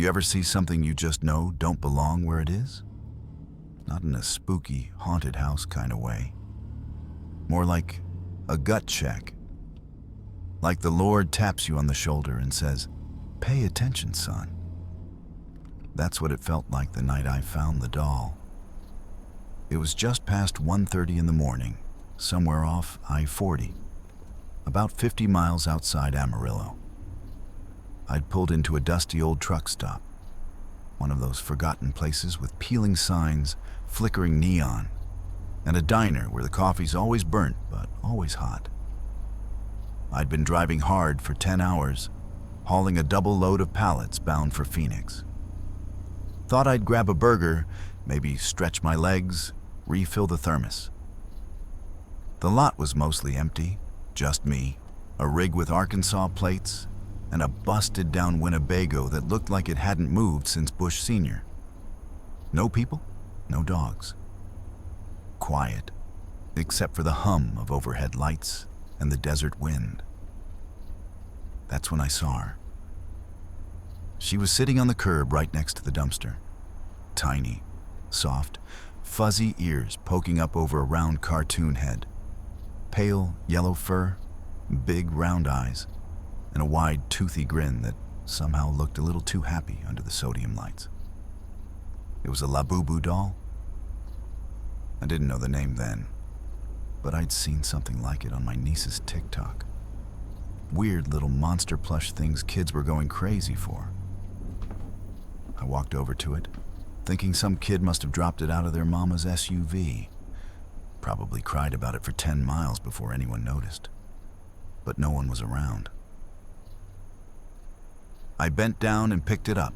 you ever see something you just know don't belong where it is? Not in a spooky, haunted house kind of way. More like a gut check. Like the Lord taps you on the shoulder and says, "Pay attention, son." That's what it felt like the night I found the doll. It was just past 1:30 in the morning, somewhere off I-40, about 50 miles outside Amarillo. I'd pulled into a dusty old truck stop, one of those forgotten places with peeling signs, flickering neon, and a diner where the coffee's always burnt but always hot. I'd been driving hard for 10 hours, hauling a double load of pallets bound for Phoenix. Thought I'd grab a burger, maybe stretch my legs, refill the thermos. The lot was mostly empty, just me, a rig with Arkansas plates, and a busted-down Winnebago that looked like it hadn't moved since Bush Sr. No people, no dogs. Quiet, except for the hum of overhead lights and the desert wind. That's when I saw her. She was sitting on the curb right next to the dumpster. Tiny, soft, fuzzy ears poking up over a round cartoon head. Pale yellow fur, big round eyes, and a wide toothy grin that somehow looked a little too happy under the sodium lights. It was a Labubu doll. I didn't know the name then, but I'd seen something like it on my niece's TikTok. Weird little monster plush things kids were going crazy for. I walked over to it, thinking some kid must have dropped it out of their mama's SUV. Probably cried about it for 10 miles before anyone noticed. But no one was around. I bent down and picked it up.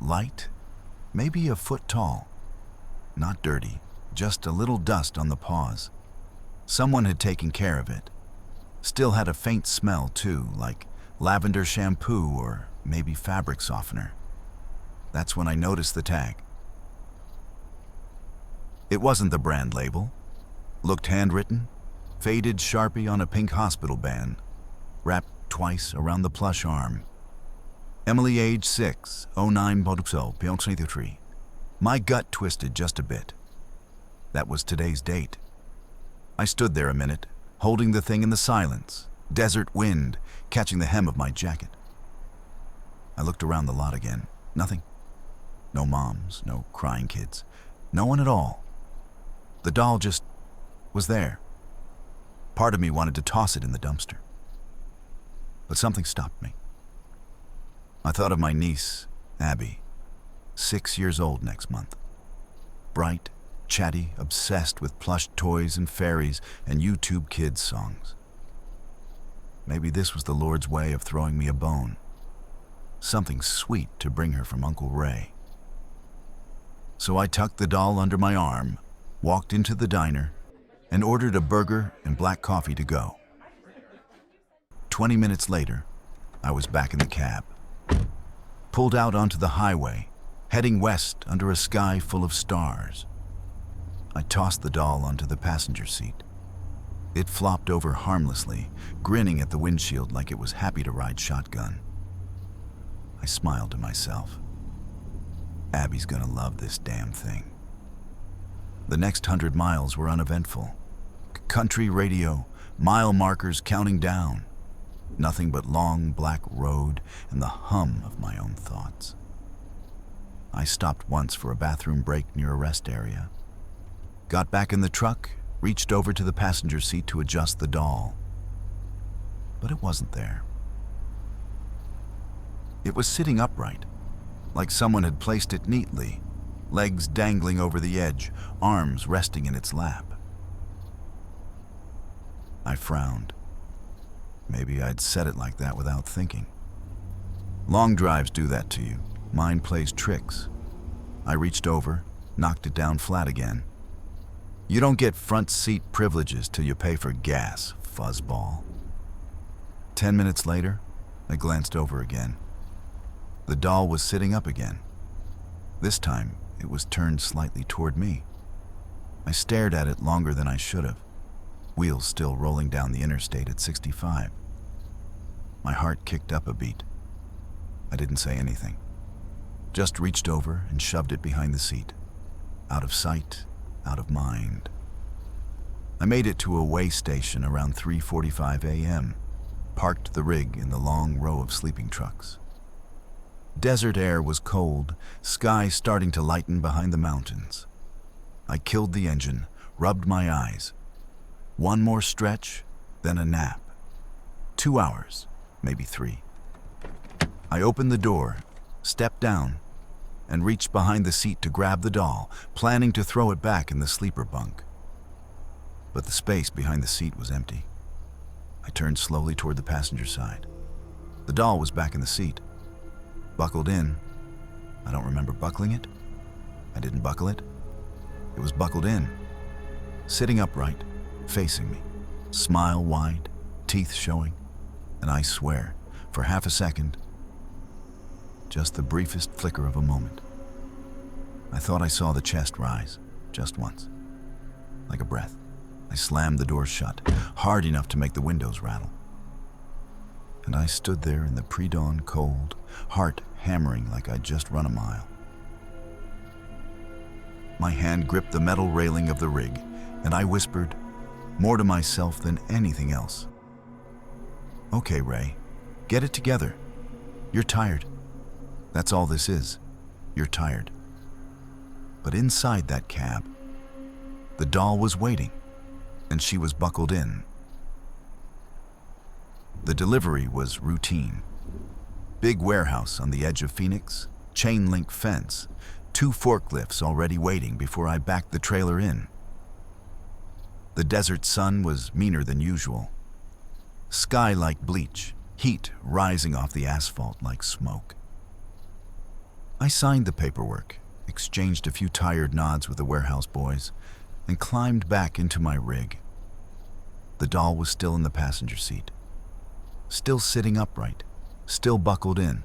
Light, maybe a foot tall. Not dirty, just a little dust on the paws. Someone had taken care of it. Still had a faint smell too, like lavender shampoo or maybe fabric softener. That's when I noticed the tag. It wasn't the brand label. Looked handwritten, faded Sharpie on a pink hospital band, wrapped twice around the plush arm. Emily, age 6, 09 Bodupso, Pyeongchang. My gut twisted just a bit. That was today's date. I stood there a minute, holding the thing in the silence, desert wind catching the hem of my jacket. I looked around the lot again. Nothing. No moms, no crying kids, no one at all. The doll just was there. Part of me wanted to toss it in the dumpster. But something stopped me. I thought of my niece, Abby, 6 years old next month. Bright, chatty, obsessed with plush toys and fairies and YouTube kids songs. Maybe this was the Lord's way of throwing me a bone. Something sweet to bring her from Uncle Ray. So I tucked the doll under my arm, walked into the diner, and ordered a burger and black coffee to go. 20 minutes later, I was back in the cab. Pulled out onto the highway, heading west under a sky full of stars. I tossed the doll onto the passenger seat. It flopped over harmlessly, grinning at the windshield like it was happy to ride shotgun. I smiled to myself. Abby's gonna love this damn thing. The next 100 miles were uneventful. Country radio, mile markers counting down. Nothing but long black road and the hum of my own thoughts. I stopped once for a bathroom break near a rest area. Got back in the truck, reached over to the passenger seat to adjust the doll. But it wasn't there. It was sitting upright, like someone had placed it neatly, legs dangling over the edge, arms resting in its lap. I frowned. Maybe I'd said it like that without thinking. Long drives do that to you. Mine plays tricks. I reached over, knocked it down flat again. You don't get front seat privileges till you pay for gas, fuzzball. 10 minutes later, I glanced over again. The doll was sitting up again. This time, it was turned slightly toward me. I stared at it longer than I should have, wheels still rolling down the interstate at 65. My heart kicked up a beat. I didn't say anything. Just reached over and shoved it behind the seat. Out of sight, out of mind. I made it to a way station around 3:45 a.m., parked the rig in the long row of sleeping trucks. Desert air was cold, sky starting to lighten behind the mountains. I killed the engine, rubbed my eyes. One more stretch, then a nap. 2 hours, maybe 3. I opened the door, stepped down, and reached behind the seat to grab the doll, planning to throw it back in the sleeper bunk. But the space behind the seat was empty. I turned slowly toward the passenger side. The doll was back in the seat, buckled in. I don't remember buckling it. I didn't buckle it. It was buckled in, sitting upright, facing me, smile wide, teeth showing, and I swear, for half a second, just the briefest flicker of a moment, I thought I saw the chest rise, just once, like a breath. I slammed the door shut, hard enough to make the windows rattle. And I stood there in the pre-dawn cold, heart hammering like I'd just run a mile. My hand gripped the metal railing of the rig, and I whispered, more to myself than anything else, "Okay, Ray, get it together. You're tired. That's all this is. You're tired." But inside that cab, the doll was waiting, and she was buckled in. The delivery was routine. Big warehouse on the edge of Phoenix, chain-link fence, 2 forklifts already waiting before I backed the trailer in. The desert sun was meaner than usual. Sky like bleach, heat rising off the asphalt like smoke. I signed the paperwork, exchanged a few tired nods with the warehouse boys, and climbed back into my rig. The doll was still in the passenger seat, still sitting upright, still buckled in,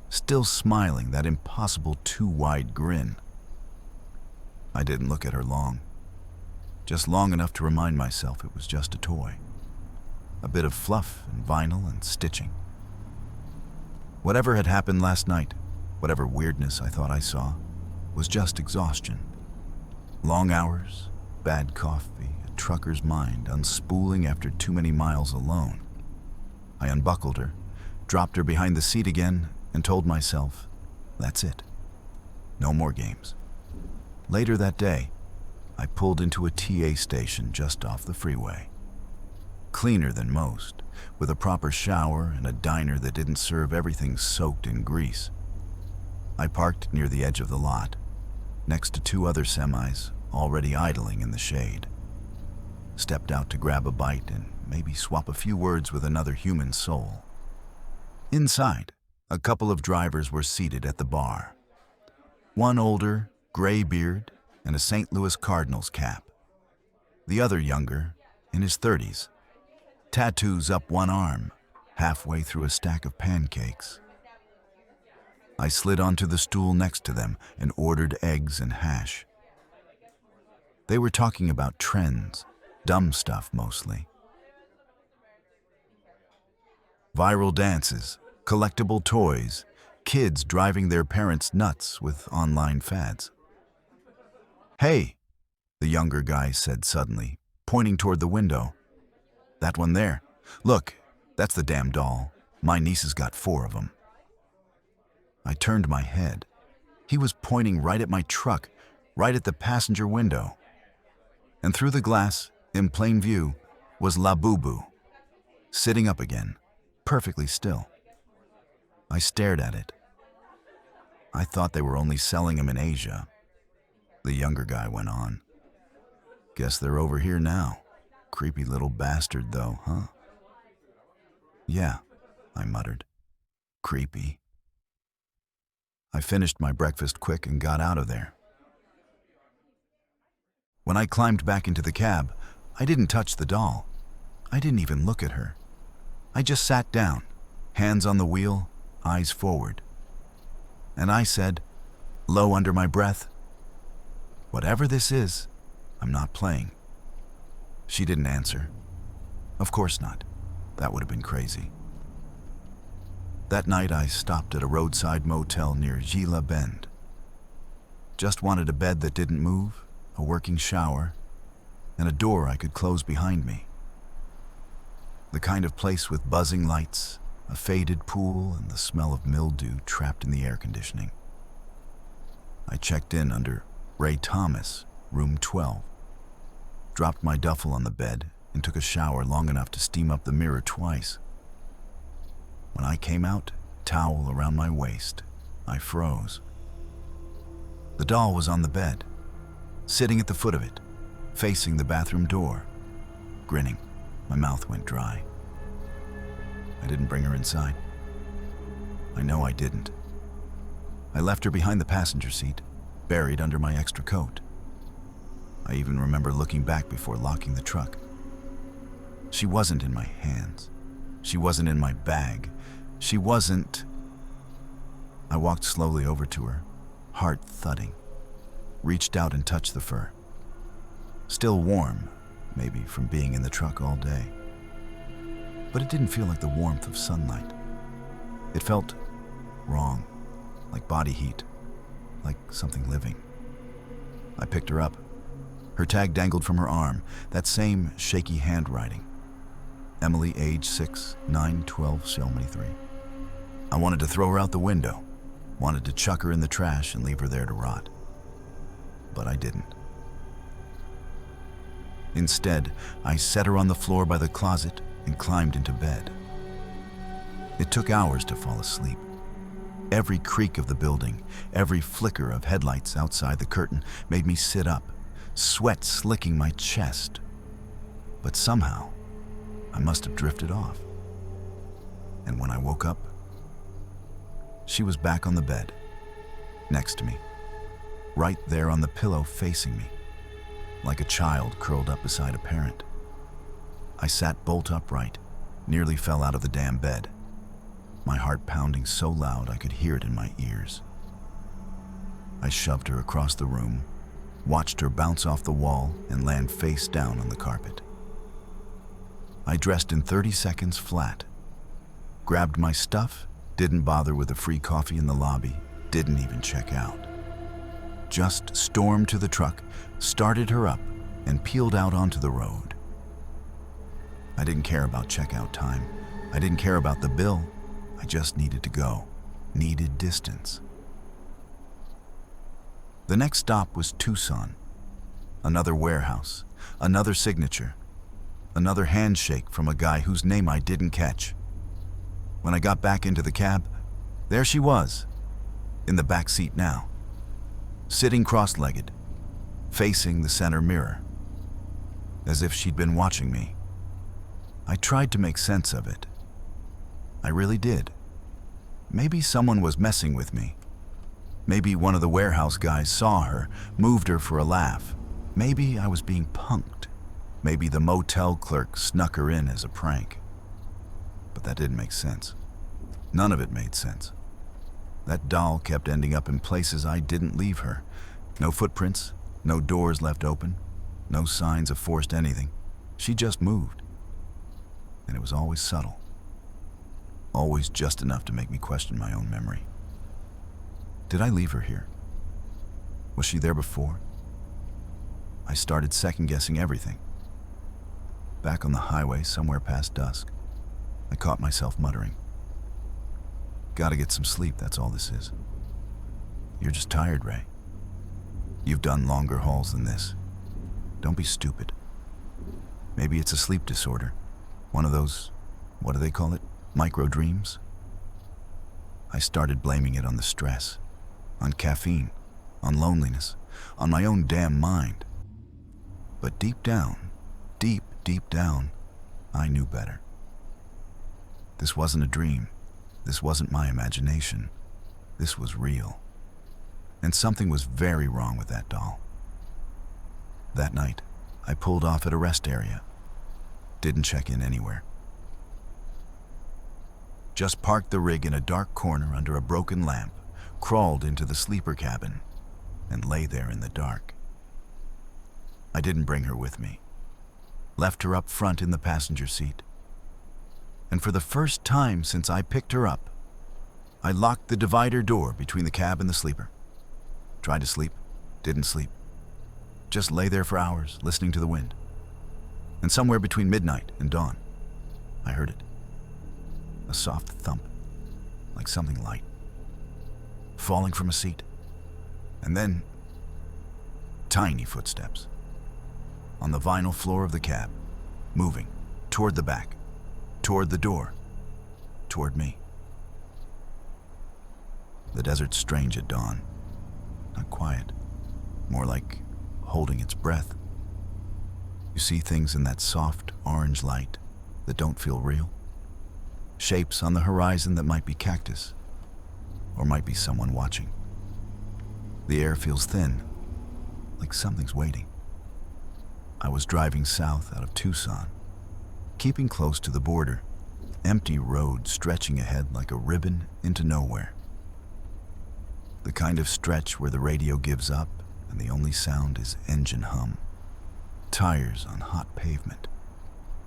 still smiling that impossible too-wide grin. I didn't look at her long, just long enough to remind myself it was just a toy. A bit of fluff and vinyl and stitching. Whatever had happened last night, whatever weirdness I thought I saw, was just exhaustion. Long hours, bad coffee, a trucker's mind unspooling after too many miles alone. I unbuckled her, dropped her behind the seat again, and told myself, that's it. No more games. Later that day, I pulled into a TA station just off the freeway. Cleaner than most, with a proper shower and a diner that didn't serve everything soaked in grease. I parked near the edge of the lot, next to 2 other semis already idling in the shade. Stepped out to grab a bite and maybe swap a few words with another human soul. Inside, a couple of drivers were seated at the bar. One older, gray beard, and a St. Louis Cardinals cap. The other younger, in his 30s. Tattoos up one arm, halfway through a stack of pancakes. I slid onto the stool next to them and ordered eggs and hash. They were talking about trends, dumb stuff mostly. Viral dances, collectible toys, kids driving their parents nuts with online fads. "Hey," the younger guy said suddenly, pointing toward the window. "That one there. Look, that's the damn doll. My niece has got 4 of them." I turned my head. He was pointing right at my truck, right at the passenger window. And through the glass, in plain view, was Labubu, sitting up again, perfectly still. I stared at it. I thought they were only selling them in Asia. The younger guy went on. "Guess they're over here now. Creepy little bastard though, huh?" "Yeah," I muttered. "Creepy." I finished my breakfast quick and got out of there. When I climbed back into the cab, I didn't touch the doll. I didn't even look at her. I just sat down, hands on the wheel, eyes forward. And I said, low under my breath, "Whatever this is, I'm not playing." She didn't answer. Of course not. That would have been crazy. That night I stopped at a roadside motel near Gila Bend. Just wanted a bed that didn't move, a working shower, and a door I could close behind me. The kind of place with buzzing lights, a faded pool, and the smell of mildew trapped in the air conditioning. I checked in under Ray Thomas, room 12, dropped my duffel on the bed, and took a shower long enough to steam up the mirror twice. When I came out, towel around my waist, I froze. The doll was on the bed, sitting at the foot of it, facing the bathroom door, grinning. My mouth went dry. I didn't bring her inside. I know I didn't. I left her behind the passenger seat, buried under my extra coat. I even remember looking back before locking the truck. She wasn't in my hands. She wasn't in my bag. She wasn't... I walked slowly over to her, heart thudding, reached out and touched the fur. Still warm, maybe from being in the truck all day. But it didn't feel like the warmth of sunlight. It felt wrong, like body heat, like something living. I picked her up. Her tag dangled from her arm, that same shaky handwriting. Emily, age 6, 9/12, Shelmany 3. I wanted to throw her out the window, wanted to chuck her in the trash and leave her there to rot. But I didn't. Instead, I set her on the floor by the closet and climbed into bed. It took hours to fall asleep. Every creak of the building, every flicker of headlights outside the curtain made me sit up, sweat slicking my chest. But somehow, I must have drifted off. And when I woke up, she was back on the bed, next to me, right there on the pillow facing me, like a child curled up beside a parent. I sat bolt upright, nearly fell out of the damn bed, my heart pounding so loud I could hear it in my ears. I shoved her across the room, watched her bounce off the wall and land face down on the carpet. I dressed in 30 seconds flat, grabbed my stuff, didn't bother with a free coffee in the lobby, didn't even check out. Just stormed to the truck, started her up, and peeled out onto the road. I didn't care about checkout time. I didn't care about the bill. I just needed to go, needed distance. The next stop was Tucson, another warehouse, another signature, another handshake from a guy whose name I didn't catch. When I got back into the cab, there she was, in the back seat now, sitting cross-legged, facing the center mirror, as if she'd been watching me. I tried to make sense of it. I really did. Maybe someone was messing with me. Maybe one of the warehouse guys saw her, moved her for a laugh. Maybe I was being punked. Maybe the motel clerk snuck her in as a prank. But that didn't make sense. None of it made sense. That doll kept ending up in places I didn't leave her. No footprints, no doors left open, no signs of forced anything. She just moved. And it was always subtle. Always just enough to make me question my own memory. Did I leave her here? Was she there before? I started second-guessing everything. Back on the highway, somewhere past dusk, I caught myself muttering, "Gotta get some sleep, that's all this is." "You're just tired, Ray. You've done longer hauls than this. Don't be stupid. Maybe it's a sleep disorder. One of those, what do they call it? Micro dreams?" I started blaming it on the stress, on caffeine, on loneliness, on my own damn mind. But deep down, deep down, I knew better. This wasn't a dream. This wasn't my imagination. This was real. And something was very wrong with that doll. That night, I pulled off at a rest area. Didn't check in anywhere. Just parked the rig in a dark corner under a broken lamp, crawled into the sleeper cabin, and lay there in the dark. I didn't bring her with me. Left her up front in the passenger seat. And for the first time since I picked her up, I locked the divider door between the cab and the sleeper. Tried to sleep, didn't sleep. Just lay there for hours, listening to the wind. And somewhere between midnight and dawn, I heard it. A soft thump, like something light, falling from a seat. And then, tiny footsteps. On the vinyl floor of the cab, moving, toward the back, toward the door, toward me. The desert's strange at dawn. Not quiet, more like holding its breath. You see things in that soft orange light that don't feel real. Shapes on the horizon that might be cactus, or might be someone watching. The air feels thin, like something's waiting. I was driving south out of Tucson, keeping close to the border, empty road stretching ahead like a ribbon into nowhere. The kind of stretch where the radio gives up and the only sound is engine hum, tires on hot pavement,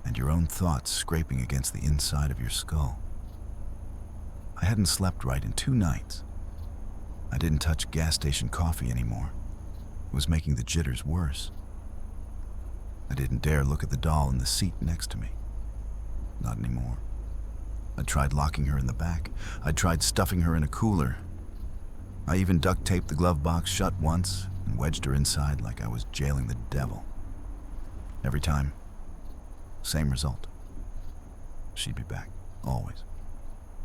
and your own thoughts scraping against the inside of your skull. I hadn't slept right in 2 nights. I didn't touch gas station coffee anymore. It was making the jitters worse. I didn't dare look at the doll in the seat next to me. Not anymore. I tried locking her in the back. I tried stuffing her in a cooler. I even duct taped the glove box shut once and wedged her inside like I was jailing the devil. Every time, same result. She'd be back, always,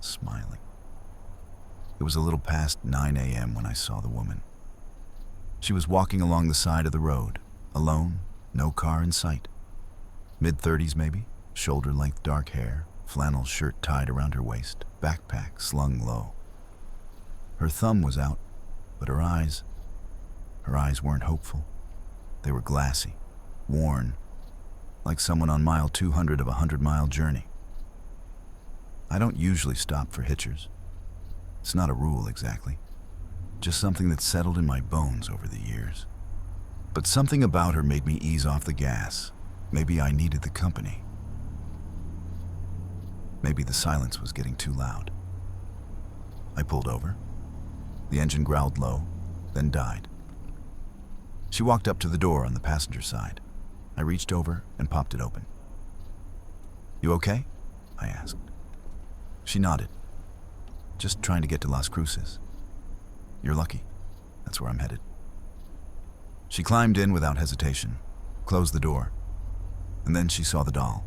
smiling. It was a little past 9 a.m. when I saw the woman. She was walking along the side of the road, alone, no car in sight. Mid-30s maybe, shoulder-length dark hair, flannel shirt tied around her waist, backpack slung low. Her thumb was out, but her eyes weren't hopeful. They were glassy, worn, like someone on mile 200 of a 100-mile journey. I don't usually stop for hitchers. It's not a rule exactly, just something that settled in my bones over the years. But something about her made me ease off the gas. Maybe I needed the company. Maybe the silence was getting too loud. I pulled over. The engine growled low, then died. She walked up to the door on the passenger side. I reached over and popped it open. "You okay?" I asked. She nodded. "Just trying to get to Las Cruces. You're lucky. That's where I'm headed." She climbed in without hesitation, closed the door, and then she saw the doll.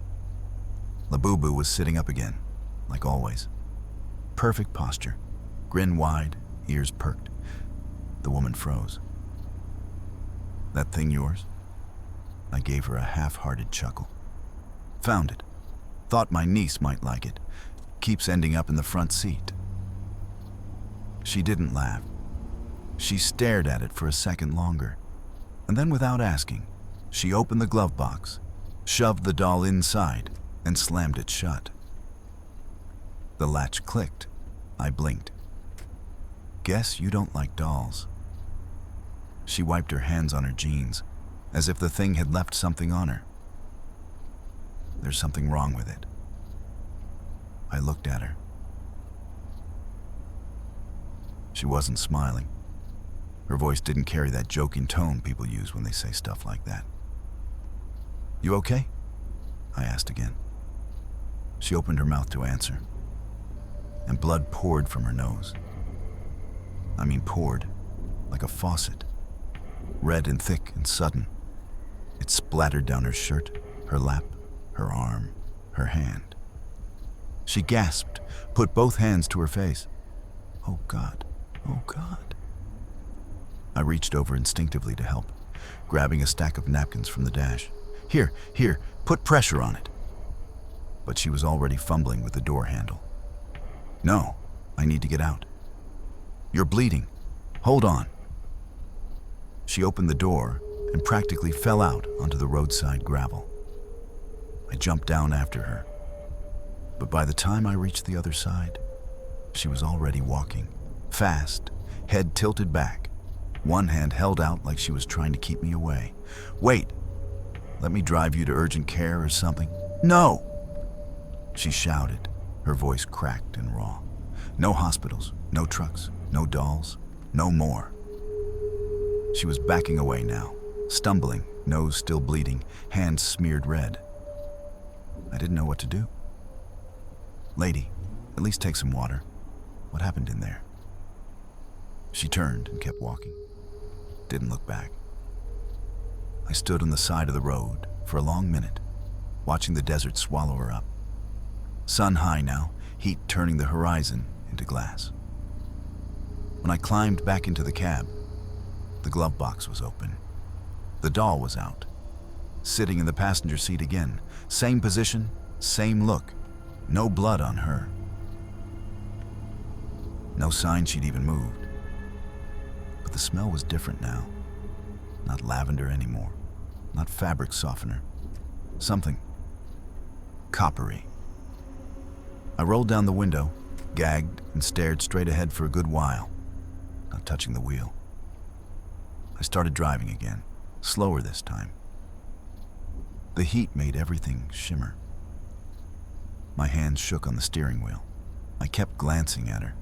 Labubu was sitting up again, like always. Perfect posture, grin wide, ears perked. The woman froze. "That thing yours?" I gave her a half-hearted chuckle. "Found it. Thought my niece might like it. Keeps ending up in the front seat." She didn't laugh. She stared at it for a second longer, and then without asking, she opened the glove box, shoved the doll inside, and slammed it shut. The latch clicked. I blinked. "Guess you don't like dolls." She wiped her hands on her jeans, as if the thing had left something on her. "There's something wrong with it." I looked at her. She wasn't smiling. Her voice didn't carry that joking tone people use when they say stuff like that. "You okay?" I asked again. She opened her mouth to answer, and blood poured from her nose. I mean poured, like a faucet, red and thick and sudden. It splattered down her shirt, her lap, her arm, her hand. She gasped, put both hands to her face. "Oh God, oh God." I reached over instinctively to help, grabbing a stack of napkins from the dash. Here, put pressure on it." But she was already fumbling with the door handle. "No, I need to get out." "You're bleeding. Hold on." She opened the door and practically fell out onto the roadside gravel. I jumped down after her, but by the time I reached the other side, she was already walking, fast, head tilted back, one hand held out like she was trying to keep me away. "Wait, let me drive you to urgent care or something." "No!" She shouted, her voice cracked and raw. No hospitals, no trucks, no dolls, no more. She was backing away now, stumbling, nose still bleeding, hands smeared red. I didn't know what to do. "Lady, at least take some water. What happened in there?" She turned and kept walking. Didn't look back. I stood on the side of the road for a long minute, watching the desert swallow her up. Sun high now, heat turning the horizon into glass. When I climbed back into the cab, the glove box was open. The doll was out, sitting in the passenger seat again. Same position, same look. No blood on her. No sign she'd even moved. But the smell was different now. Not lavender anymore. Not fabric softener. Something coppery. I rolled down the window, gagged, and stared straight ahead for a good while, not touching the wheel. I started driving again, slower this time. The heat made everything shimmer. My hands shook on the steering wheel. I kept glancing at her,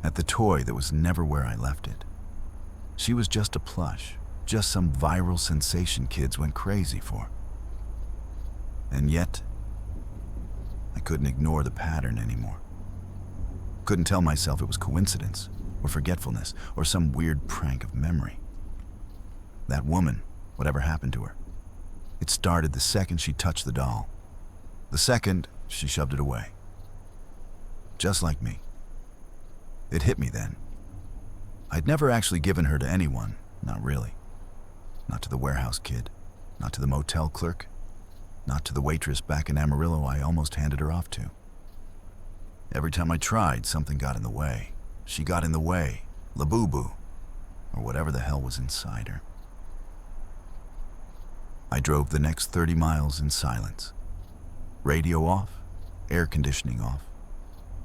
at the toy that was never where I left it. She was just a plush, just some viral sensation kids went crazy for. And yet, I couldn't ignore the pattern anymore. Couldn't tell myself it was coincidence, or forgetfulness, or some weird prank of memory. That woman, whatever happened to her, it started the second she touched the doll. The second she shoved it away. Just like me. It hit me then. I'd never actually given her to anyone, not really. Not to the warehouse kid, not to the motel clerk, not to the waitress back in Amarillo I almost handed her off to. Every time I tried, something got in the way. She got in the way, Labubu, or whatever the hell was inside her. I drove the next 30 miles in silence. Radio off, air conditioning off.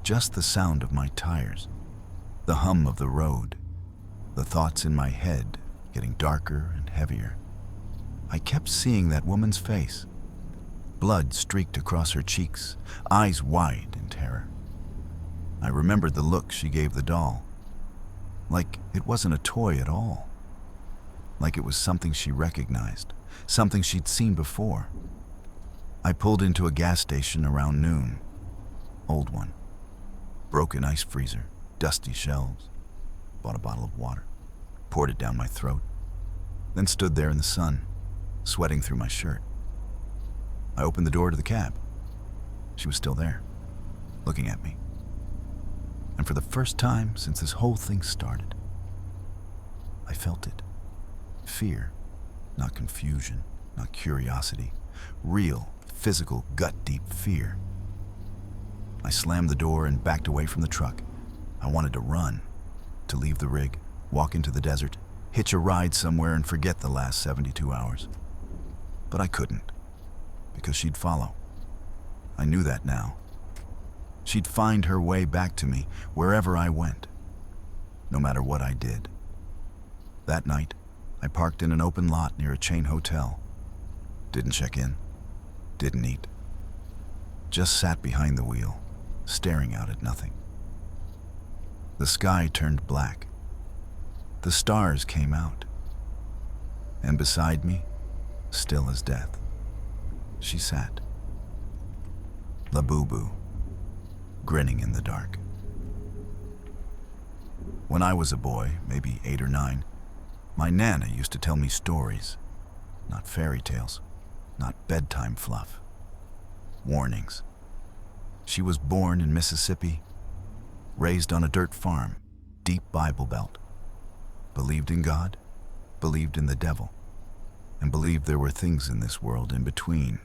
Just the sound of my tires, the hum of the road, the thoughts in my head getting darker and heavier. I kept seeing that woman's face. Blood streaked across her cheeks, eyes wide in terror. I remembered the look she gave the doll, like it wasn't a toy at all. Like it was something she recognized, something she'd seen before. I pulled into a gas station around noon. Old one. Broken ice freezer, dusty shelves. Bought a bottle of water, poured it down my throat, then stood there in the sun, sweating through my shirt. I opened the door to the cab. She was still there, looking at me. And for the first time since this whole thing started, I felt it. Fear, not confusion, not curiosity. Real, physical, gut-deep fear. I slammed the door and backed away from the truck. I wanted to run, to leave the rig, walk into the desert, hitch a ride somewhere and forget the last 72 hours. But I couldn't, because she'd follow. I knew that now. She'd find her way back to me wherever I went, no matter what I did. That night, I parked in an open lot near a chain hotel. Didn't check in, didn't eat. Just sat behind the wheel, staring out at nothing. The sky turned black. The stars came out. And beside me, still as death, she sat. Labubu, grinning in the dark. When I was a boy, maybe 8 or 9, my Nana used to tell me stories, not fairy tales, not bedtime fluff. Warnings. She was born in Mississippi, raised on a dirt farm, deep Bible Belt. Believed in God, believed in the devil, and believed there were things in this world in between.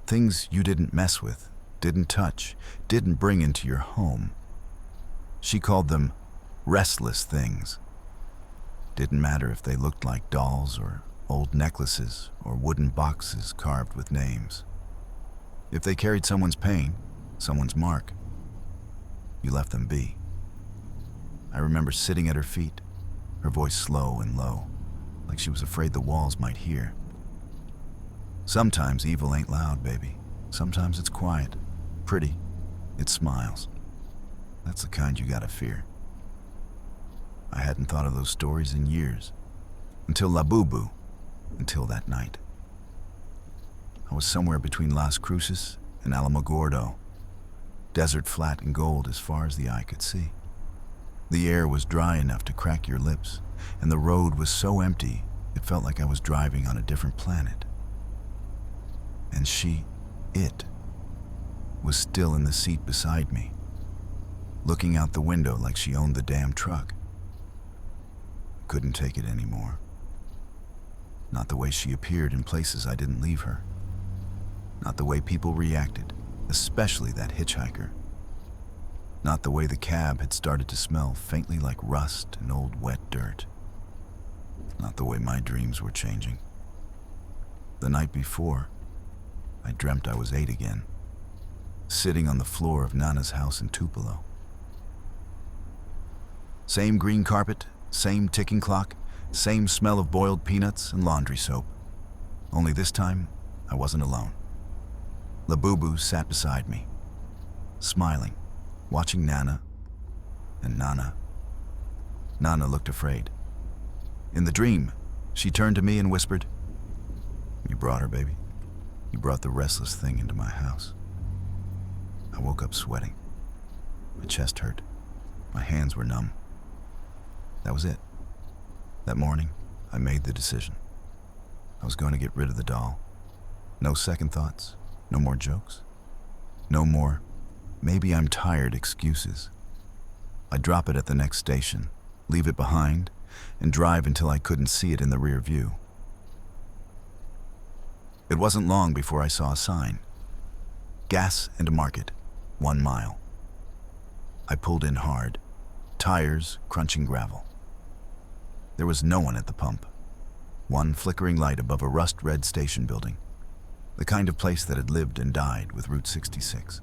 Things you didn't mess with, didn't touch, didn't bring into your home. She called them restless things. Didn't matter if they looked like dolls or old necklaces or wooden boxes carved with names. If they carried someone's pain, someone's mark, you left them be. I remember sitting at her feet, her voice slow and low, like she was afraid the walls might hear. Sometimes evil ain't loud, baby. Sometimes it's quiet, pretty, it smiles. That's the kind you gotta fear. I hadn't thought of those stories in years. Until Labubu. Until that night. I was somewhere between Las Cruces and Alamogordo. Desert flat and gold as far as the eye could see. The air was dry enough to crack your lips, and the road was so empty it felt like I was driving on a different planet. And it, was still in the seat beside me, looking out the window like she owned the damn truck. Couldn't take it anymore. Not the way she appeared in places I didn't leave her. Not the way people reacted, especially that hitchhiker. Not the way the cab had started to smell faintly like rust and old wet dirt. Not the way my dreams were changing. The night before, I dreamt I was 8 again, sitting on the floor of Nana's house in Tupelo. Same green carpet, same ticking clock, same smell of boiled peanuts and laundry soap. Only this time, I wasn't alone. Labubu sat beside me, smiling, watching Nana and Nana. Nana looked afraid. In the dream, she turned to me and whispered, "You brought her, baby. You brought the restless thing into my house." I woke up sweating. My chest hurt. My hands were numb. That was it. That morning, I made the decision. I was going to get rid of the doll. No second thoughts, no more jokes, no more "maybe I'm tired" excuses. I'd drop it at the next station, leave it behind, and drive until I couldn't see it in the rear view. It wasn't long before I saw a sign. Gas and market, 1 mile. I pulled in hard, tires crunching gravel. There was no one at the pump. One flickering light above a rust-red station building, the kind of place that had lived and died with Route 66.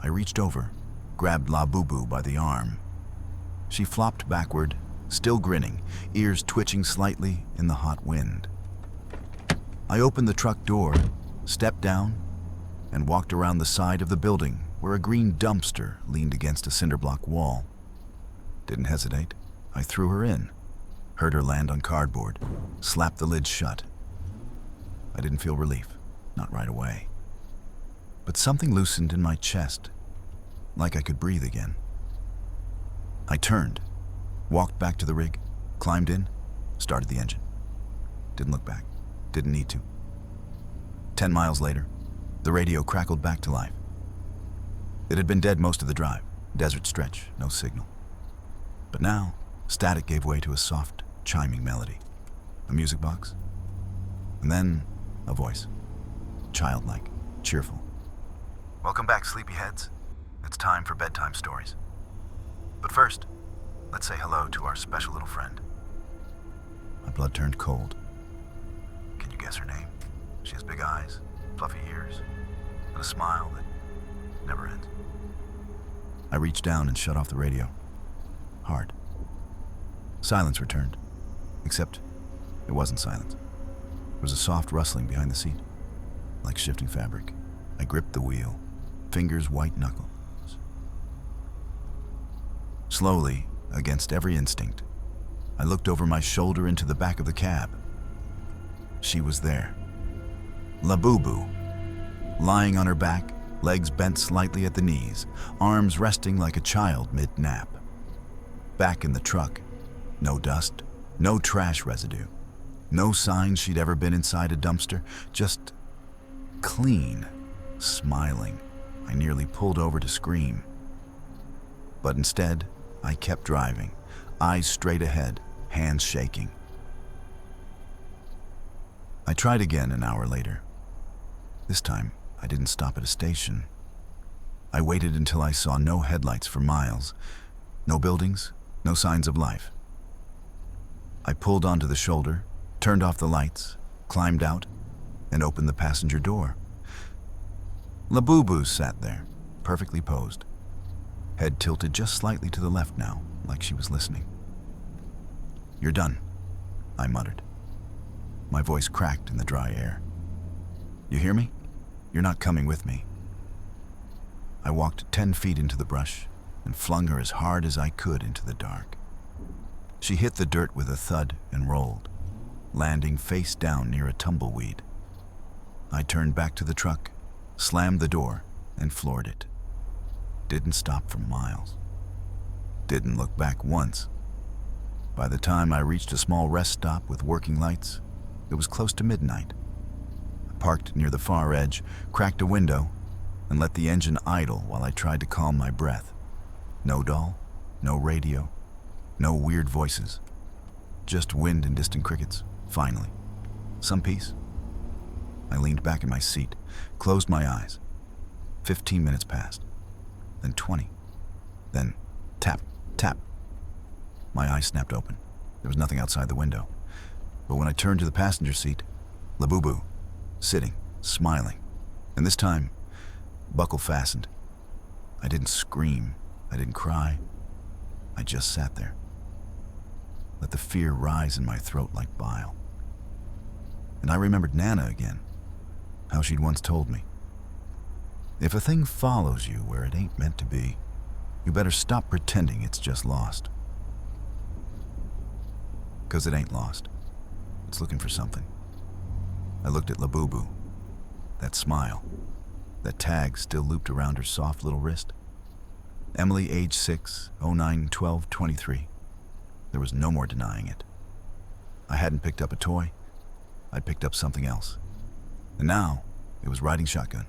I reached over, grabbed Labubu by the arm. She flopped backward, still grinning, ears twitching slightly in the hot wind. I opened the truck door, stepped down, and walked around the side of the building where a green dumpster leaned against a cinder block wall. Didn't hesitate. I threw her in, heard her land on cardboard, slapped the lid shut. I didn't feel relief, not right away. But something loosened in my chest, like I could breathe again. I turned, walked back to the rig, climbed in, started the engine. Didn't look back, didn't need to. 10 miles later, the radio crackled back to life. It had been dead most of the drive, desert stretch, no signal. But now, static gave way to a soft, chiming melody. A music box. And then, a voice. Childlike, cheerful. "Welcome back, sleepyheads. It's time for bedtime stories. But first, let's say hello to our special little friend." My blood turned cold. Can you guess her name? She has big eyes, fluffy ears, and a smile that never ends. I reached down and shut off the radio. Hard. Silence returned. Except, it wasn't silence. There was a soft rustling behind the seat, like shifting fabric. I gripped the wheel, fingers white knuckles. Slowly, against every instinct, I looked over my shoulder into the back of the cab. She was there. Labubu, lying on her back, legs bent slightly at the knees, arms resting like a child mid-nap. Back in the truck, no dust, no trash residue, no sign she'd ever been inside a dumpster, just clean, smiling. I nearly pulled over to scream. But instead, I kept driving, eyes straight ahead, hands shaking. I tried again an hour later. This time, I didn't stop at a station. I waited until I saw no headlights for miles, no buildings, no signs of life. I pulled onto the shoulder, turned off the lights, climbed out, and opened the passenger door. Labubu sat there, perfectly posed, head tilted just slightly to the left now, like she was listening. "You're done," I muttered. My voice cracked in the dry air. "You hear me? You're not coming with me." I walked 10 feet into the brush, and flung her as hard as I could into the dark. She hit the dirt with a thud and rolled, landing face down near a tumbleweed. I turned back to the truck, slammed the door, and floored it. Didn't stop for miles. Didn't look back once. By the time I reached a small rest stop with working lights, it was close to midnight. I parked near the far edge, cracked a window, and let the engine idle while I tried to calm my breath. No doll, no radio, no weird voices. Just wind and distant crickets, finally. Some peace. I leaned back in my seat, closed my eyes. 15 minutes passed, then 20, then tap, tap. My eyes snapped open. There was nothing outside the window. But when I turned to the passenger seat, Labubu, sitting, smiling, and this time, buckle fastened. I didn't scream. I didn't cry. I just sat there. Let the fear rise in my throat like bile. And I remembered Nana again, how she'd once told me, if a thing follows you where it ain't meant to be, you better stop pretending it's just lost. 'Cause it ain't lost. It's looking for something. I looked at Labubu. That smile. That tag still looped around her soft little wrist. Emily, age 6, 09/12/23. There was no more denying it. I hadn't picked up a toy. I'd picked up something else. And now, it was riding shotgun.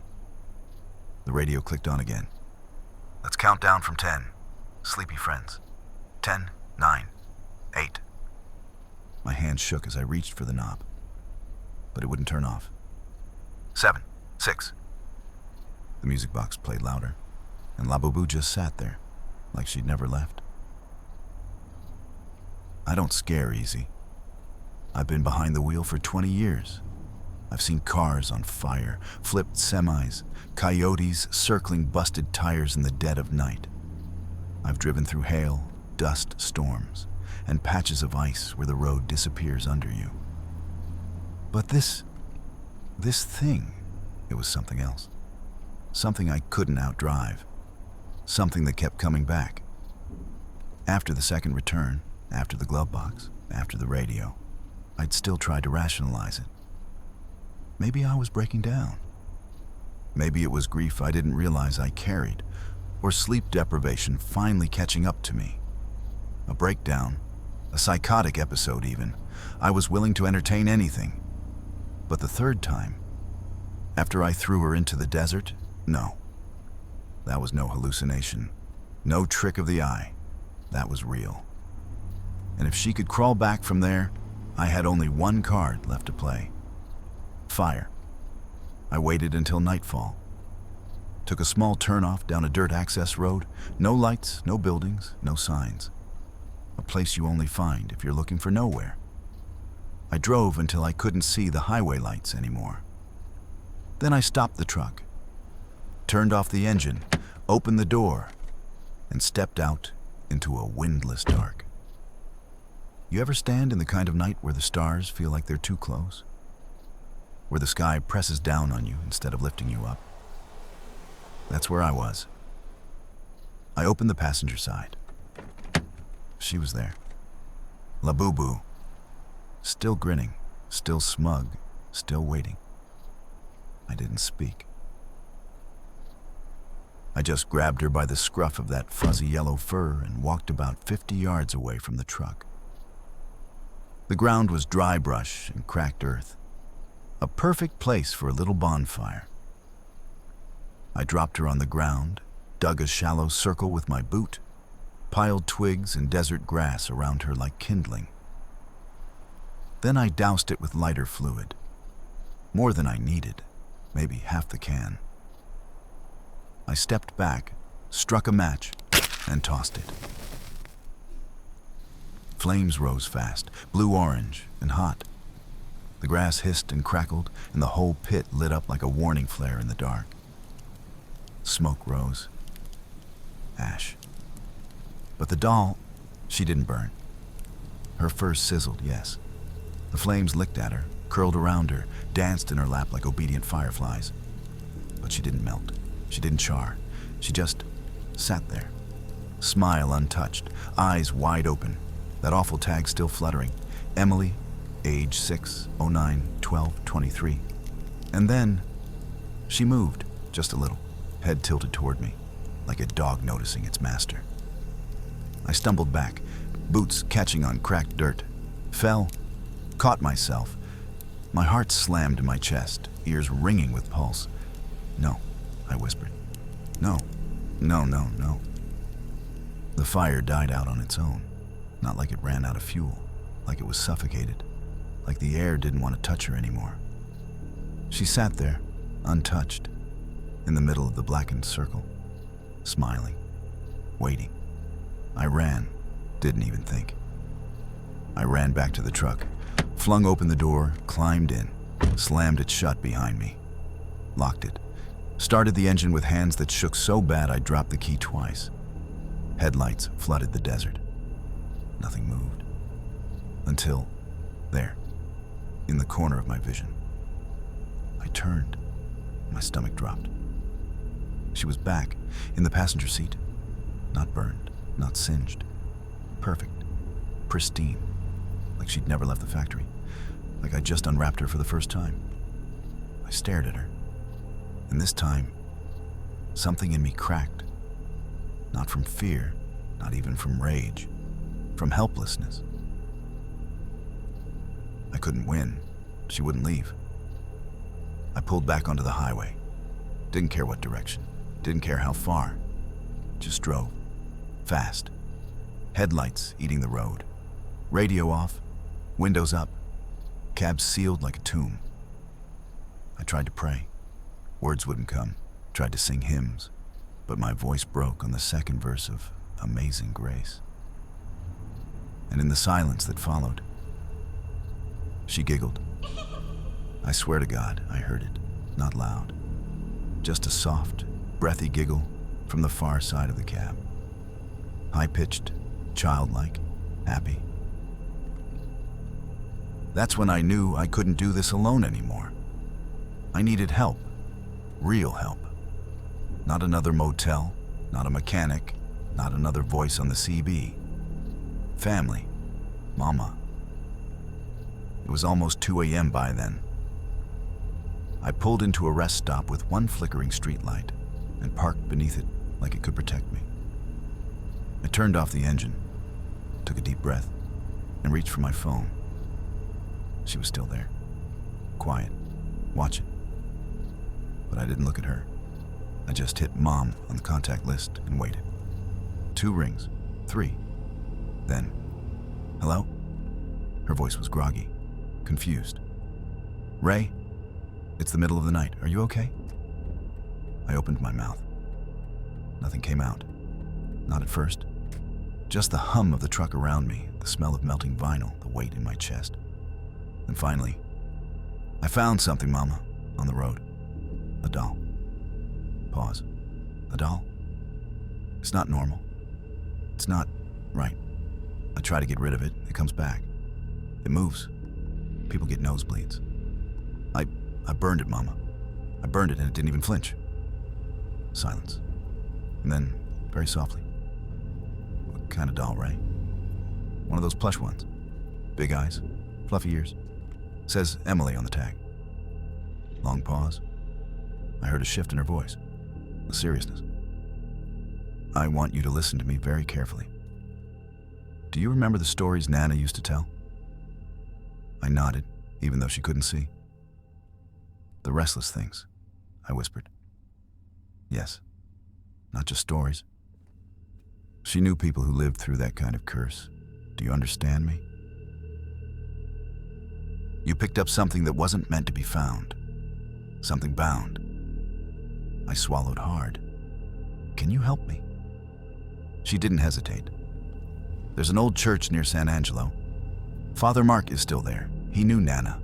The radio clicked on again. Let's count down from 10. Sleepy friends. 10, 9, 8. My hand shook as I reached for the knob, but it wouldn't turn off. 7, 6. The music box played louder, and Labubu just sat there, like she'd never left. I don't scare easy. I've been behind the wheel for 20 years. I've seen cars on fire, flipped semis, coyotes circling busted tires in the dead of night. I've driven through hail, dust storms, and patches of ice where the road disappears under you. But this thing, it was something else. Something I couldn't outdrive. Something that kept coming back. After the second return, after the glove box, after the radio, I'd still tried to rationalize it. Maybe I was breaking down. Maybe it was grief I didn't realize I carried, or sleep deprivation finally catching up to me. A breakdown, a psychotic episode even. I was willing to entertain anything. But the third time, after I threw her into the desert, no. That was no hallucination, no trick of the eye. That was real. And if she could crawl back from there, I had only one card left to play. Fire. I waited until nightfall. Took a small turnoff down a dirt access road. No lights, no buildings, no signs. A place you only find if you're looking for nowhere. I drove until I couldn't see the highway lights anymore. Then I stopped the truck, turned off the engine, opened the door, and stepped out into a windless dark. You ever stand in the kind of night where the stars feel like they're too close? Where the sky presses down on you instead of lifting you up? That's where I was. I opened the passenger side. She was there. Labubu. Still grinning, still smug, still waiting. I didn't speak. I just grabbed her by the scruff of that fuzzy yellow fur and walked about 50 yards away from the truck. The ground was dry brush and cracked earth. A perfect place for a little bonfire. I dropped her on the ground, dug a shallow circle with my boot, piled twigs and desert grass around her like kindling. Then I doused it with lighter fluid. More than I needed, maybe half the can. I stepped back, struck a match, and tossed it. Flames rose fast, blue-orange and hot. The grass hissed and crackled, and the whole pit lit up like a warning flare in the dark. Smoke rose. Ash. But the doll, she didn't burn. Her fur sizzled, yes. The flames licked at her, curled around her, danced in her lap like obedient fireflies. But she didn't melt. She didn't char. She just sat there, smile untouched, eyes wide open, that awful tag still fluttering. Emily, age 6, 09, 12, 23. And then she moved just a little, head tilted toward me, like a dog noticing its master. I stumbled back, boots catching on cracked dirt, fell, caught myself. My heart slammed in my chest, ears ringing with pulse. "No," I whispered. "No, no, no, no." The fire died out on its own, not like it ran out of fuel, like it was suffocated, like the air didn't want to touch her anymore. She sat there, untouched, in the middle of the blackened circle, smiling, waiting. I ran, didn't even think. I ran back to the truck, flung open the door, climbed in, slammed it shut behind me, locked it, started the engine with hands that shook so bad I dropped the key twice. Headlights flooded the desert. Nothing moved. Until, there, in the corner of my vision, I turned. My stomach dropped. She was back, in the passenger seat. Not burned, not singed. Perfect, pristine, like she'd never left the factory, like I just unwrapped her for the first time. I stared at her, and this time, something in me cracked. Not from fear, not even from rage, from helplessness. I couldn't win. She wouldn't leave. I pulled back onto the highway. Didn't care what direction, didn't care how far. Just drove, fast. Headlights eating the road. Radio off, windows up, cab sealed like a tomb. I tried to pray. Words wouldn't come. Tried to sing hymns, but my voice broke on the second verse of Amazing Grace. And in the silence that followed, she giggled. I swear to God, I heard it, not loud. Just a soft, breathy giggle from the far side of the cab. High-pitched, childlike, happy. That's when I knew I couldn't do this alone anymore. I needed help, real help. Not another motel, not a mechanic, not another voice on the CB. Family, Mama. It was almost 2 a.m. by then. I pulled into a rest stop with one flickering streetlight and parked beneath it like it could protect me. I turned off the engine, took a deep breath, and reached for my phone. She was still there, quiet, watching. But I didn't look at her. I just hit Mom on the contact list and waited. 2 rings, 3. Then, hello? Her voice was groggy, confused. Ray? It's the middle of the night. Are you okay? I opened my mouth. Nothing came out. Not at first. Just the hum of the truck around me, the smell of melting vinyl, the weight in my chest. And finally, I found something, Mama, on the road. A doll. Pause. A doll? It's not normal. It's not right. I try to get rid of it. It comes back. It moves. People get nosebleeds. I burned it, Mama. I burned it and it didn't even flinch. Silence. And then, very softly. What kind of doll, Ray? One of those plush ones. Big eyes, fluffy ears. Says Emily on the tag. Long pause. I heard a shift in her voice. A seriousness. I want you to listen to me very carefully. Do you remember the stories Nana used to tell? I nodded, even though she couldn't see. The restless things, I whispered. Yes, not just stories. She knew people who lived through that kind of curse. Do you understand me? You picked up something that wasn't meant to be found. Something bound. I swallowed hard. Can you help me? She didn't hesitate. There's an old church near San Angelo. Father Mark is still there. He knew Nana.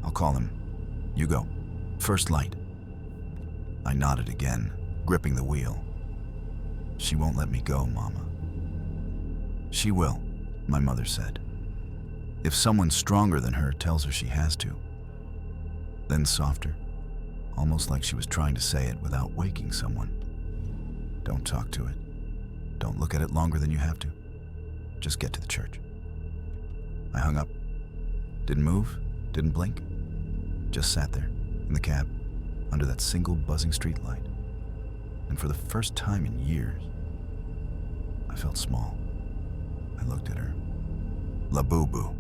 I'll call him. You go. First light. I nodded again, gripping the wheel. She won't let me go, Mama. She will, my mother said. If someone stronger than her tells her she has to. Then softer, almost like she was trying to say it without waking someone. Don't talk to it. Don't look at it longer than you have to. Just get to the church. I hung up. Didn't move, didn't blink. Just sat there, in the cab, under that single buzzing streetlight. And for the first time in years, I felt small. I looked at her. Labubu.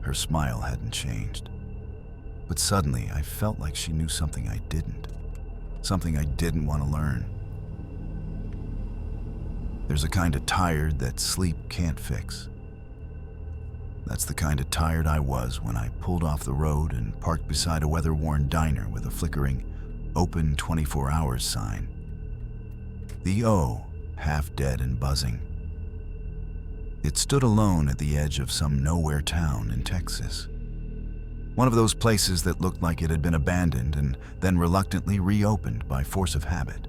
Her smile hadn't changed. But suddenly, I felt like she knew something I didn't. Something I didn't want to learn. There's a kind of tired that sleep can't fix. That's the kind of tired I was when I pulled off the road and parked beside a weather-worn diner with a flickering, open 24 hours sign. The O, half dead and buzzing. It stood alone at the edge of some nowhere town in Texas. One of those places that looked like it had been abandoned and then reluctantly reopened by force of habit.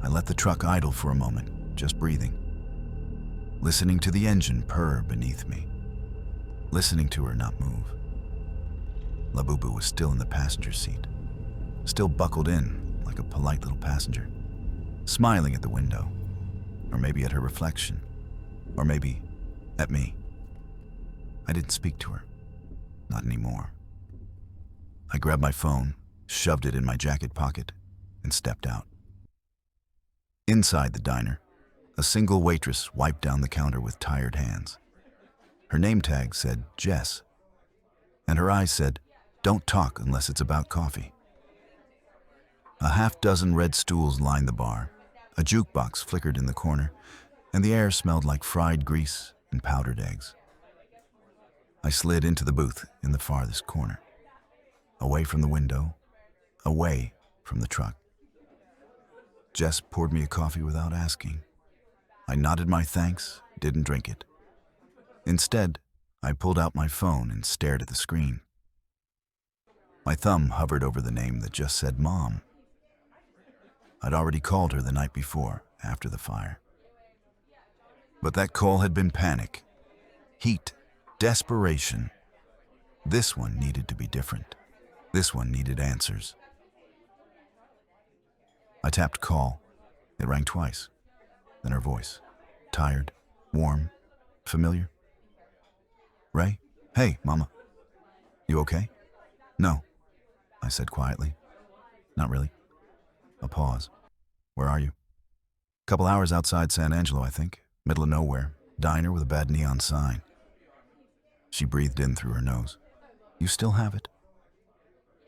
I let the truck idle for a moment, just breathing. Listening to the engine purr beneath me. Listening to her not move. Labubu was still in the passenger seat. Still buckled in like a polite little passenger. Smiling at the window. Or maybe at her reflection. Or maybe at me. I didn't speak to her. Not anymore. I grabbed my phone, shoved it in my jacket pocket, and stepped out. Inside the diner, a single waitress wiped down the counter with tired hands. Her name tag said Jess, and her eyes said, "Don't talk unless it's about coffee." A half-dozen red stools lined the bar, a jukebox flickered in the corner, and the air smelled like fried grease and powdered eggs. I slid into the booth in the farthest corner, away from the window, away from the truck. Jess poured me a coffee without asking. I nodded my thanks, didn't drink it. Instead, I pulled out my phone and stared at the screen. My thumb hovered over the name that just said Mom. I'd already called her the night before, after the fire. But that call had been panic, heat, desperation. This one needed to be different. This one needed answers. I tapped call. It rang twice. Then her voice. Tired, warm, familiar. Ray? Hey, Mama. You okay? No, I said quietly. Not really. A pause. Where are you? Couple hours outside San Angelo, I think. Middle of nowhere. Diner with a bad neon sign. She breathed in through her nose. You still have it?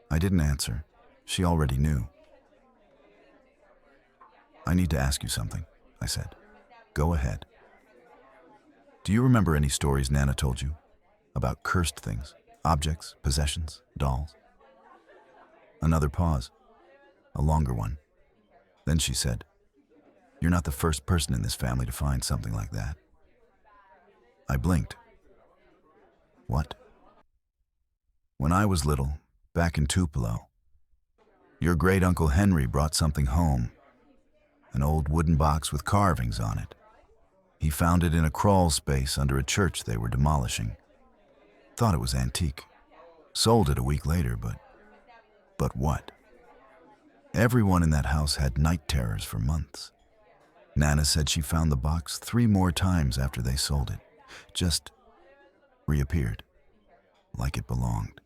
I didn't answer. She already knew. I need to ask you something, I said. Go ahead. Do you remember any stories Nana told you? About cursed things, objects, possessions, dolls? Another pause. A longer one. Then she said, You're not the first person in this family to find something like that. I blinked. What? When I was little, back in Tupelo, your great-uncle Henry brought something home. An old wooden box with carvings on it. He found it in a crawl space under a church they were demolishing. Thought it was antique. Sold it a week later, but what? Everyone in that house had night terrors for months. Nana said she found the box 3 more times after they sold it. Just reappeared, like it belonged.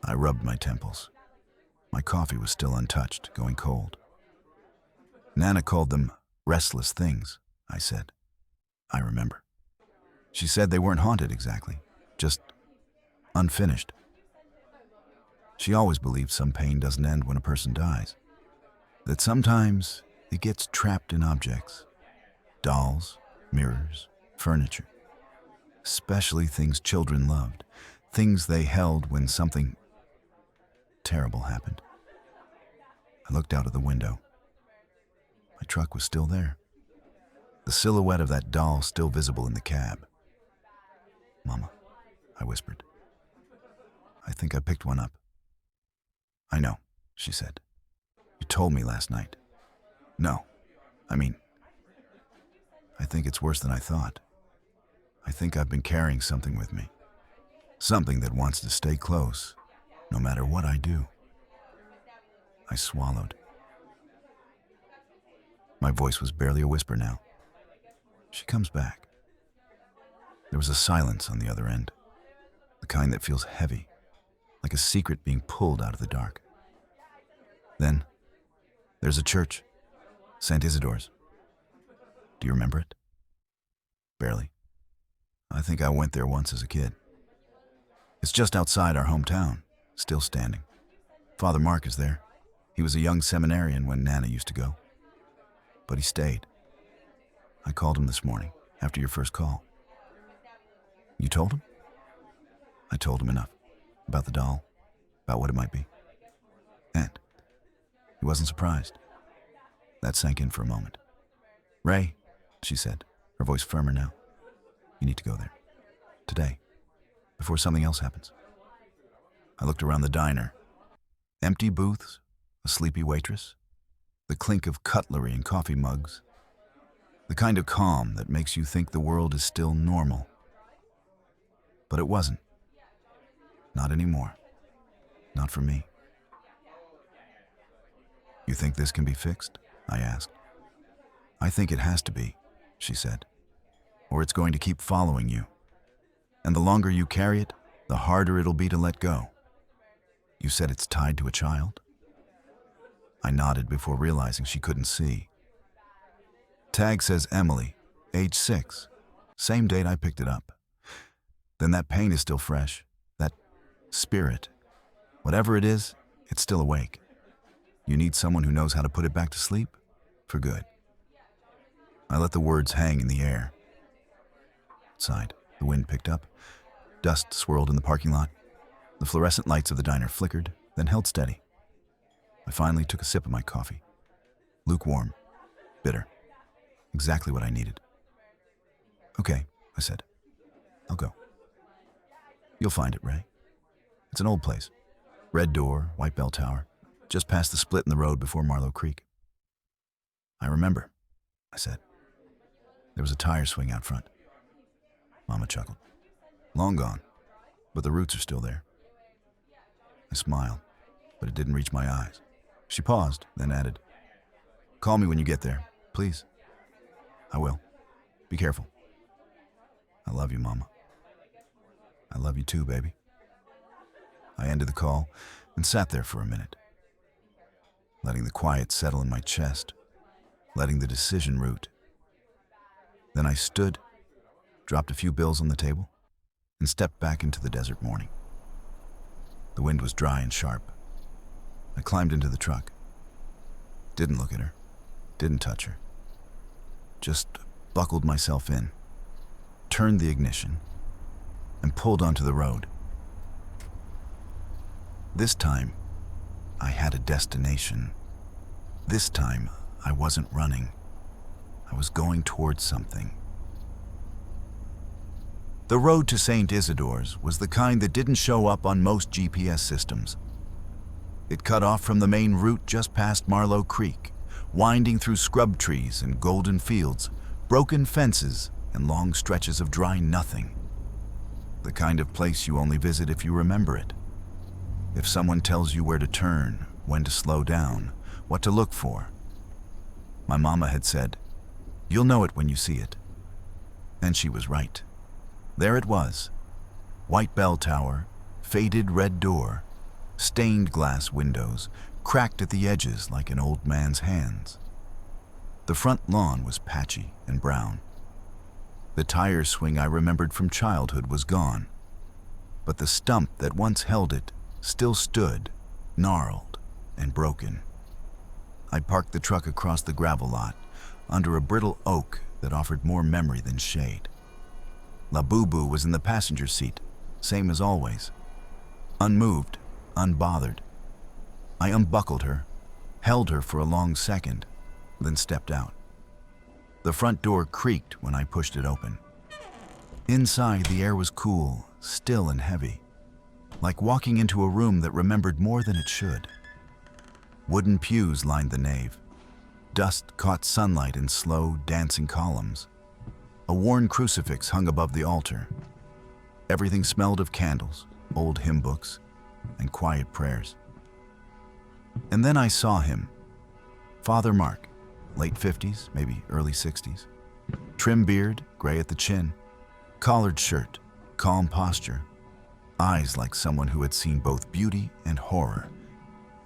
I rubbed my temples. My coffee was still untouched, going cold. Nana called them restless things, I said. I remember. She said they weren't haunted exactly, just unfinished. She always believed some pain doesn't end when a person dies. That sometimes it gets trapped in objects. Dolls, mirrors, furniture. Especially things children loved. Things they held when something terrible happened. I looked out of the window. My truck was still there. The silhouette of that doll still visible in the cab. Mama, I whispered. I think I picked one up. I know, she said. You told me last night. No, I think it's worse than I thought. I think I've been carrying something with me. Something that wants to stay close, no matter what I do. I swallowed. My voice was barely a whisper now. She comes back. There was a silence on the other end, the kind that feels heavy, like a secret being pulled out of the dark. Then, there's a church, St. Isidore's. Do you remember it? Barely. I think I went there once as a kid. It's just outside our hometown, still standing. Father Mark is there. He was a young seminarian when Nana used to go. But he stayed. I called him this morning, after your first call. You told him? I told him enough. About the doll, about what it might be. And he wasn't surprised. That sank in for a moment. Ray, she said, her voice firmer now. You need to go there. Today. Before something else happens. I looked around the diner. Empty booths, a sleepy waitress, the clink of cutlery and coffee mugs, the kind of calm that makes you think the world is still normal. But it wasn't. Not anymore. Not for me. You think this can be fixed? I asked. I think it has to be, she said, or it's going to keep following you. And the longer you carry it, the harder it'll be to let go. You said it's tied to a child? I nodded before realizing she couldn't see. Tag says Emily, age 6. Same date I picked it up. Then that pain is still fresh. That spirit. Whatever it is, it's still awake. You need someone who knows how to put it back to sleep? For good. I let the words hang in the air. Outside, the wind picked up. Dust swirled in the parking lot. The fluorescent lights of the diner flickered, then held steady. I finally took a sip of my coffee. Lukewarm. Bitter. Exactly what I needed. Okay, I said. I'll go. You'll find it, Ray. It's an old place. Red door, white bell tower, just past the split in the road before Marlow Creek. I remember, I said. There was a tire swing out front. Mama chuckled. Long gone, but the roots are still there. I smiled, but it didn't reach my eyes. She paused, then added, Call me when you get there, please. I will. Be careful. I love you, Mama. I love you too, baby. I ended the call and sat there for a minute, letting the quiet settle in my chest, letting the decision root. Then I stood, dropped a few bills on the table, and stepped back into the desert morning. The wind was dry and sharp. I climbed into the truck. Didn't look at her, didn't touch her. Just buckled myself in, turned the ignition, and pulled onto the road. This time, I had a destination. This time, I wasn't running. I was going towards something. The road to St. Isidore's was the kind that didn't show up on most GPS systems. It cut off from the main route just past Marlow Creek, winding through scrub trees and golden fields, broken fences, and long stretches of dry nothing. The kind of place you only visit if you remember it. If someone tells you where to turn, when to slow down, what to look for. My mama had said, "You'll know it when you see it." And she was right. There it was. White bell tower, faded red door, stained glass windows, cracked at the edges like an old man's hands. The front lawn was patchy and brown. The tire swing I remembered from childhood was gone, but the stump that once held it still stood, gnarled and broken. I parked the truck across the gravel lot, under a brittle oak that offered more memory than shade. Labubu was in the passenger seat, same as always. Unmoved, unbothered. I unbuckled her, held her for a long second, then stepped out. The front door creaked when I pushed it open. Inside, the air was cool, still and heavy, like walking into a room that remembered more than it should. Wooden pews lined the nave. Dust caught sunlight in slow, dancing columns. A worn crucifix hung above the altar. Everything smelled of candles, old hymn books, and quiet prayers. And then I saw him, Father Mark, late 50s, maybe early 60s. Trim beard, gray at the chin, collared shirt, calm posture, eyes like someone who had seen both beauty and horror,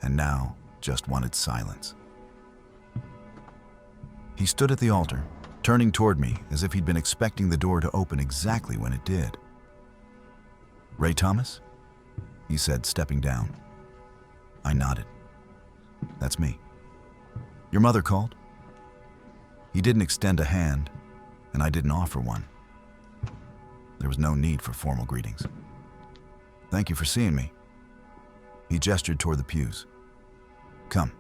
and now just wanted silence. He stood at the altar, turning toward me as if he'd been expecting the door to open exactly when it did. "Ray Thomas?" he said, stepping down. I nodded. "That's me. Your mother called?" He didn't extend a hand, and I didn't offer one. There was no need for formal greetings. "Thank you for seeing me." He gestured toward the pews. "Come,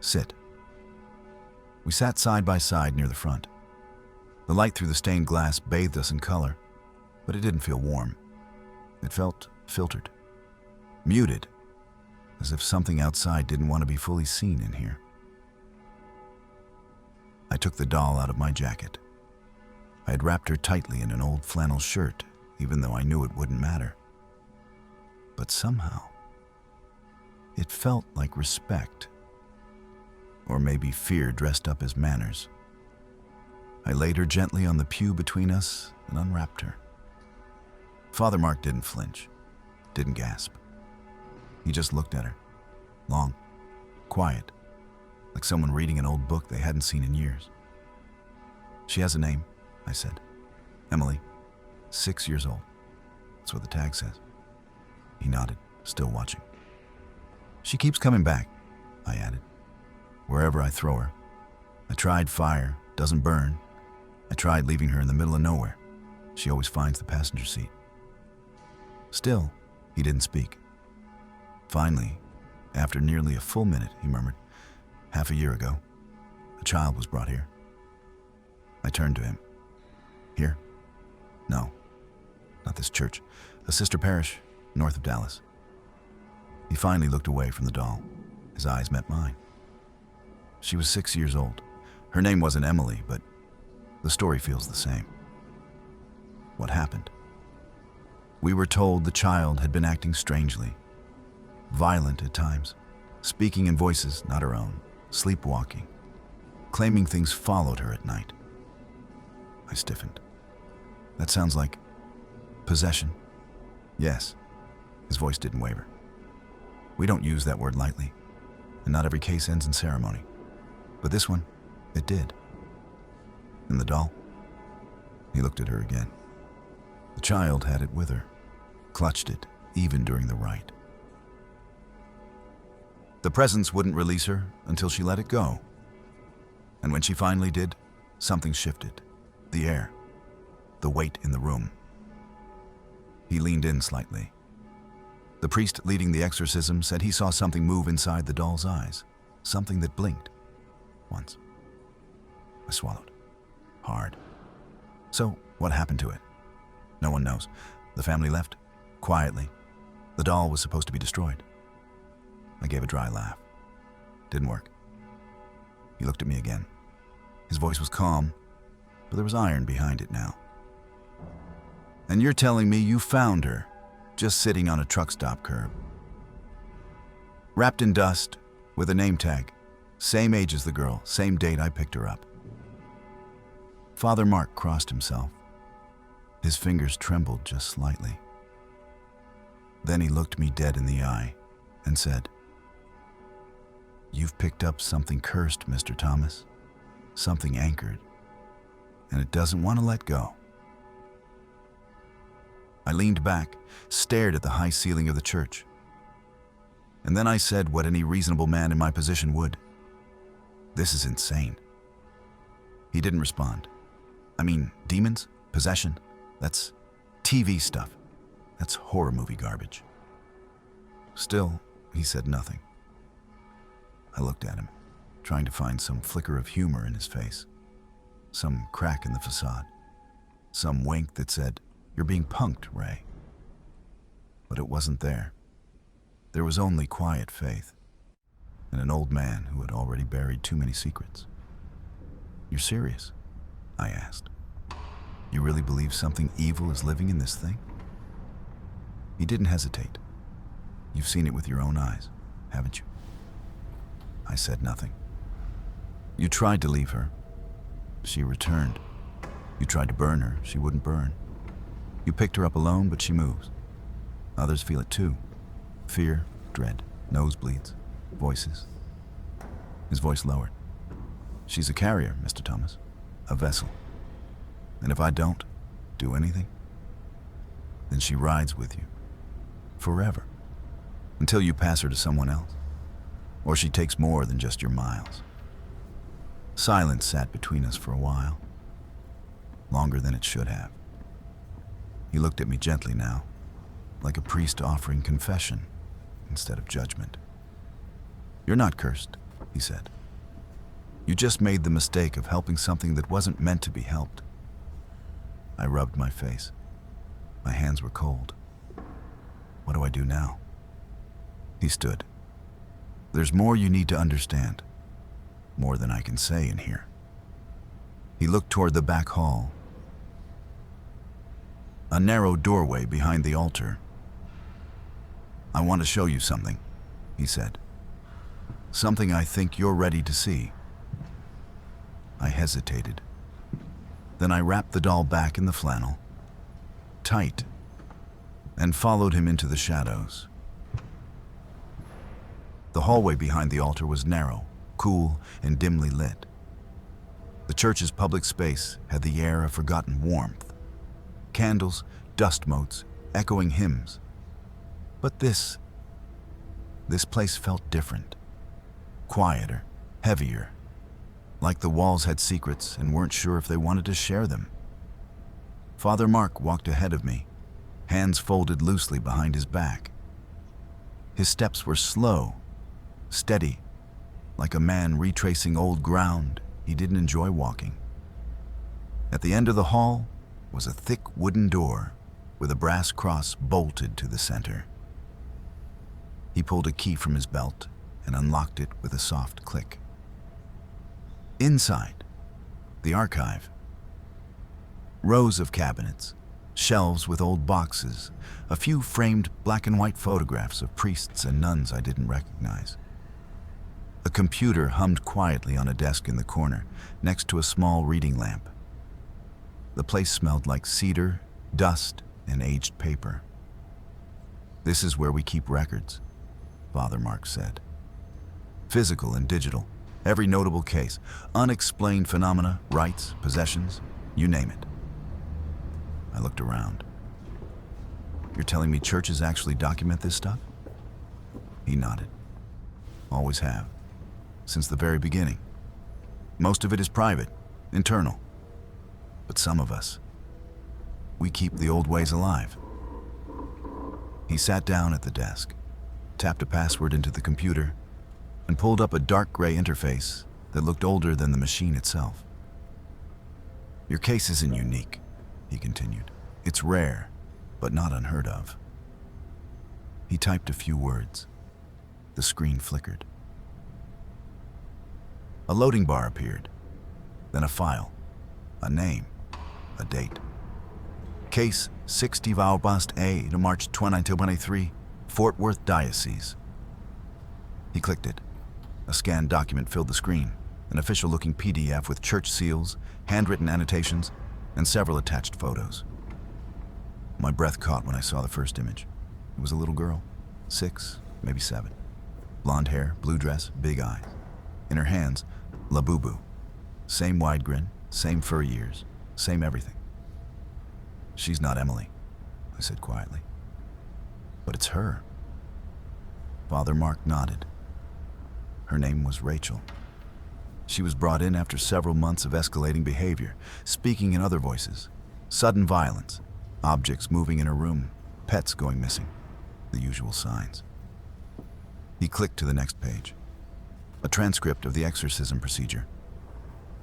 sit." We sat side by side near the front. The light through the stained glass bathed us in color, but it didn't feel warm. It felt filtered, muted, as if something outside didn't want to be fully seen in here. I took the doll out of my jacket. I had wrapped her tightly in an old flannel shirt, even though I knew it wouldn't matter. But somehow, it felt like respect, or maybe fear dressed up as manners. I laid her gently on the pew between us and unwrapped her. Father Mark didn't flinch, didn't gasp. He just looked at her, long, quiet, like someone reading an old book they hadn't seen in years. "She has a name," I said. "Emily, 6 years old. That's what the tag says." He nodded, still watching. "She keeps coming back," I added. "Wherever I throw her. I tried fire, doesn't burn. I tried leaving her in the middle of nowhere. She always finds the passenger seat." Still, he didn't speak. Finally, after nearly a full minute, he murmured, "Half a year ago, a child was brought here." I turned to him. "Here? No, not this church. A sister parish, north of Dallas." He finally looked away from the doll. His eyes met mine. "She was 6 years old. Her name wasn't Emily, but the story feels the same." What happened? We were told the child had been acting strangely, violent at times, speaking in voices not her own, sleepwalking, claiming things followed her at night. I stiffened. "That sounds like possession." "Yes." His voice didn't waver. "We don't use that word lightly, and not every case ends in ceremony. But this one, it did." "And the doll?" He looked at her again. The child had it with her, clutched it, even during the rite. The presence wouldn't release her until she let it go. And when she finally did, something shifted. The air, the weight in the room. He leaned in slightly. The priest leading the exorcism said he saw something move inside the doll's eyes, something that blinked once. I swallowed, hard. "So, what happened to it?" "No one knows. The family left, quietly. The doll was supposed to be destroyed." I gave a dry laugh. Didn't work. He looked at me again. His voice was calm, but there was iron behind it now. "And you're telling me you found her, just sitting on a truck stop curb, wrapped in dust, with a name tag, same age as the girl, same date I picked her up." Father Mark crossed himself. His fingers trembled just slightly. Then he looked me dead in the eye and said, "You've picked up something cursed, Mr. Thomas. Something anchored. And it doesn't want to let go." I leaned back, stared at the high ceiling of the church. And then I said what any reasonable man in my position would. "This is insane." He didn't respond. "I mean, demons? Possession? That's TV stuff. That's horror movie garbage." Still, he said nothing. I looked at him, trying to find some flicker of humor in his face, some crack in the facade, some wink that said, "You're being punked, Ray." But it wasn't there. There was only quiet faith, and an old man who had already buried too many secrets. "You're serious?" I asked. "You really believe something evil is living in this thing?" He didn't hesitate. "You've seen it with your own eyes, haven't you?" I said nothing. You tried to leave her. She returned. You tried to burn her. She wouldn't burn. You picked her up alone, but she moves. Others feel it too. Fear, dread, nosebleeds, voices. His voice lowered. She's a carrier, Mr. Thomas. A vessel. And if I don't do anything, then she rides with you. Forever. Until you pass her to someone else. Or she takes more than just your miles. Silence sat between us for a while. Longer than it should have. He looked at me gently now, like a priest offering confession instead of judgment. You're not cursed, he said. You just made the mistake of helping something that wasn't meant to be helped. I rubbed my face. My hands were cold. What do I do now? He stood. There's more you need to understand. More than I can say in here. He looked toward the back hall. A narrow doorway behind the altar. I want to show you something, he said. Something I think you're ready to see. I hesitated. Then I wrapped the doll back in the flannel, tight, and followed him into the shadows. The hallway behind the altar was narrow, cool, and dimly lit. The church's public space had the air of forgotten warmth. Candles, dust motes, echoing hymns. But this place felt different. Quieter, heavier. Like the walls had secrets and weren't sure if they wanted to share them. Father Mark walked ahead of me, hands folded loosely behind his back. His steps were slow, steady, like a man retracing old ground he didn't enjoy walking. At the end of the hall was a thick wooden door with a brass cross bolted to the center. He pulled a key from his belt and unlocked it with a soft click. Inside, the archive. Rows of cabinets, shelves with old boxes, a few framed black and white photographs of priests and nuns I didn't recognize. A computer hummed quietly on a desk in the corner, next to a small reading lamp. The place smelled like cedar, dust, and aged paper. This is where we keep records, Father Mark said. Physical and digital, every notable case, unexplained phenomena, rights, possessions, you name it. I looked around. You're telling me churches actually document this stuff? He nodded. Always have. Since the very beginning. Most of it is private, internal. But some of us, we keep the old ways alive. He sat down at the desk, tapped a password into the computer, and pulled up a dark gray interface that looked older than the machine itself. Your case isn't unique, he continued. It's rare, but not unheard of. He typed a few words. The screen flickered. A loading bar appeared, then a file, a name, a date. Case 60 Vaubast A to March 2023, Fort Worth Diocese. He clicked it. A scanned document filled the screen, an official-looking PDF with church seals, handwritten annotations, and several attached photos. My breath caught when I saw the first image. It was a little girl, 6, maybe 7. Blonde hair, blue dress, big eyes. In her hands, Labubu. Same wide grin, same fur ears, same everything. She's not Emily, I said quietly. But it's her. Father Mark nodded. Her name was Rachel. She was brought in after several months of escalating behavior, speaking in other voices, sudden violence, objects moving in her room, pets going missing, the usual signs. He clicked to the next page. A transcript of the exorcism procedure.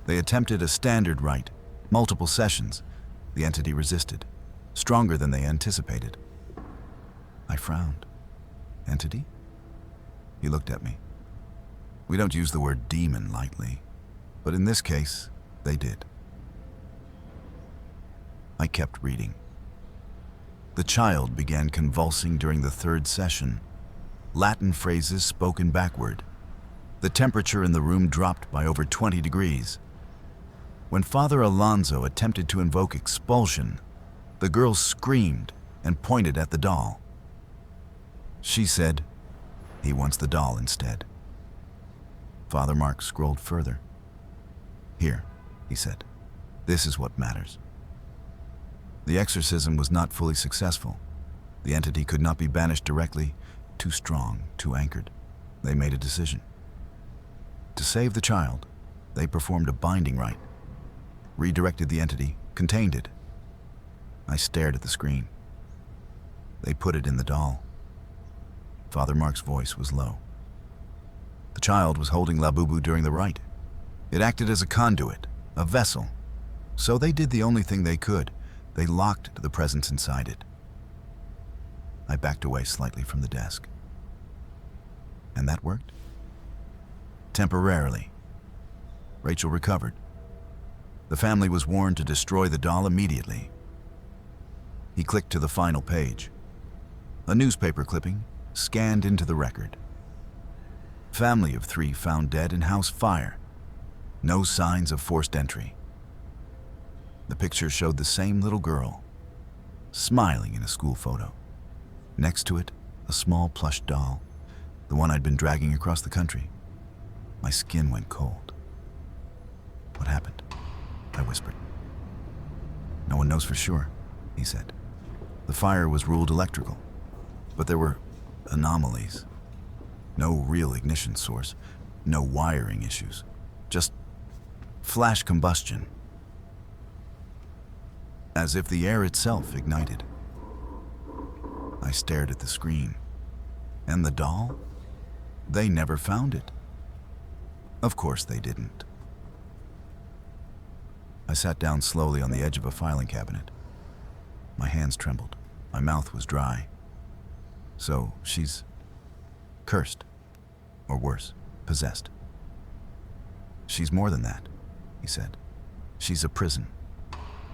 They attempted a standard rite, multiple sessions. The entity resisted, stronger than they anticipated. I frowned. Entity? He looked at me. We don't use the word demon lightly, but in this case, they did. I kept reading. The child began convulsing during the third session, Latin phrases spoken backward. The temperature in the room dropped by over 20 degrees. When Father Alonso attempted to invoke expulsion, the girl screamed and pointed at the doll. She said, "He wants the doll instead." Father Mark scrolled further. "Here," he said, "this is what matters." The exorcism was not fully successful. The entity could not be banished directly, too strong, too anchored. They made a decision. To save the child, they performed a binding rite, redirected the entity, contained it. I stared at the screen. They put it in the doll. Father Mark's voice was low. The child was holding Labubu during the rite. It acted as a conduit, a vessel. So they did the only thing they could. They locked the presence inside it. I backed away slightly from the desk. And that worked? Temporarily. Rachel recovered. The family was warned to destroy the doll immediately. He clicked to the final page. A newspaper clipping scanned into the record. Family of 3 found dead in house fire. No signs of forced entry. The picture showed the same little girl, smiling in a school photo. Next to it, a small plush doll, the one I'd been dragging across the country. My skin went cold. "What happened?" I whispered. "No one knows for sure," he said. "The fire was ruled electrical, but there were anomalies. No real ignition source, no wiring issues, just flash combustion. As if the air itself ignited." I stared at the screen. And the doll? They never found it. Of course they didn't. I sat down slowly on the edge of a filing cabinet. My hands trembled. My mouth was dry. So she's cursed, or worse, possessed. "She's more than that," he said. "She's a prison.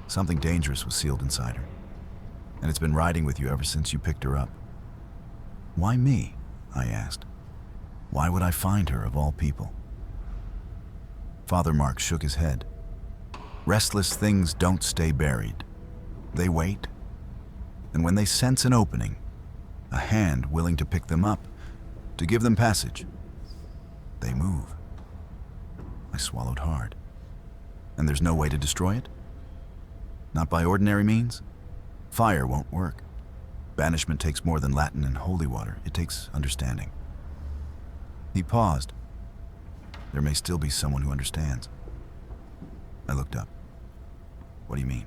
Something dangerous was sealed inside her. And it's been riding with you ever since you picked her up." "Why me?" I asked. "Why would I find her of all people?" Father Mark shook his head. "Restless things don't stay buried. They wait. And when they sense an opening, a hand willing to pick them up, to give them passage, they move." I swallowed hard. "And there's no way to destroy it? Not by ordinary means? Fire won't work. Banishment takes more than Latin and holy water. It takes understanding." He paused. "There may still be someone who understands." I looked up. "What do you mean?"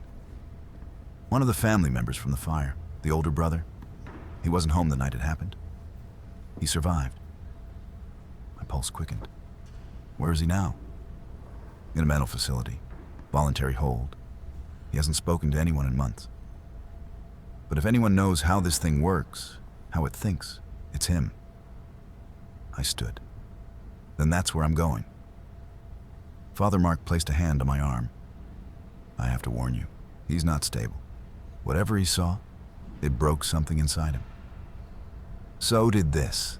"One of the family members from the fire, the older brother. He wasn't home the night it happened. He survived." My pulse quickened. "Where is he now?" "In a mental facility. Voluntary hold. He hasn't spoken to anyone in months. But if anyone knows how this thing works, how it thinks, it's him." I stood. "Then that's where I'm going." Father Mark placed a hand on my arm. "I have to warn you, he's not stable. Whatever he saw, it broke something inside him." "So did this,"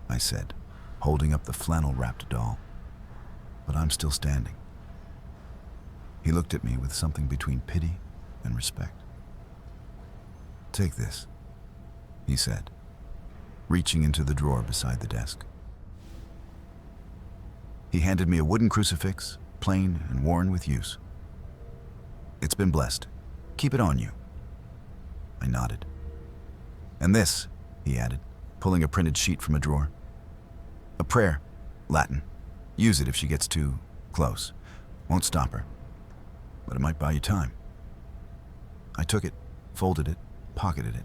I said, holding up the flannel-wrapped doll. "But I'm still standing." He looked at me with something between pity and respect. "Take this," he said, reaching into the drawer beside the desk. He handed me a wooden crucifix, plain and worn with use. "It's been blessed. Keep it on you." I nodded. "And this," he added, pulling a printed sheet from a drawer. "A prayer, Latin. Use it if she gets too close. Won't stop her. But it might buy you time." I took it, folded it, pocketed it.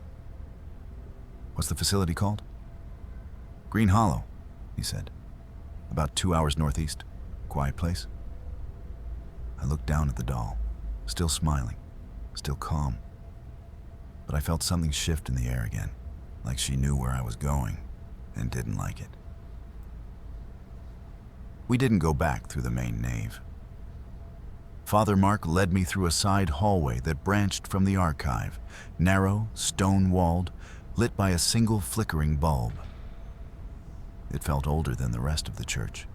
"What's the facility called?" "Green Hollow," he said. "About 2 hours northeast. Quiet place." I looked down at the doll, still smiling, still calm. But I felt something shift in the air again, like she knew where I was going and didn't like it. We didn't go back through the main nave. Father Mark led me through a side hallway that branched from the archive, narrow, stone-walled, lit by a single flickering bulb. It felt older than the rest of the church,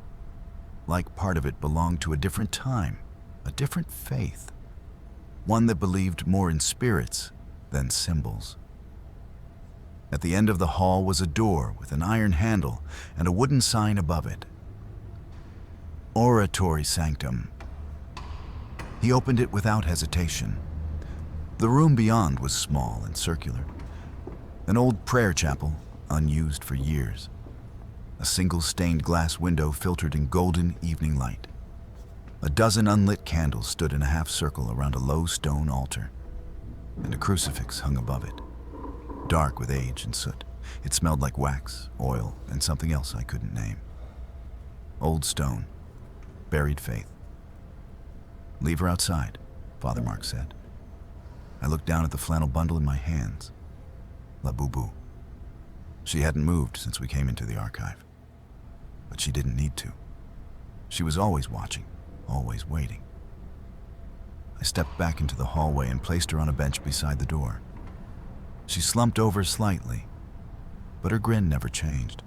like part of it belonged to a different time, a different faith, one that believed more in spirits than symbols. At the end of the hall was a door with an iron handle and a wooden sign above it. Oratory Sanctum. He opened it without hesitation. The room beyond was small and circular. An old prayer chapel, unused for years. A single stained glass window filtered in golden evening light. A dozen unlit candles stood in a half circle around a low stone altar, and a crucifix hung above it, dark with age and soot. It smelled like wax, oil, and something else I couldn't name. Old stone, buried faith. "Leave her outside," Father Mark said. I looked down at the flannel bundle in my hands. Labubu. She hadn't moved since we came into the archive. But she didn't need to. She was always watching, always waiting. I stepped back into the hallway and placed her on a bench beside the door. She slumped over slightly, but her grin never changed.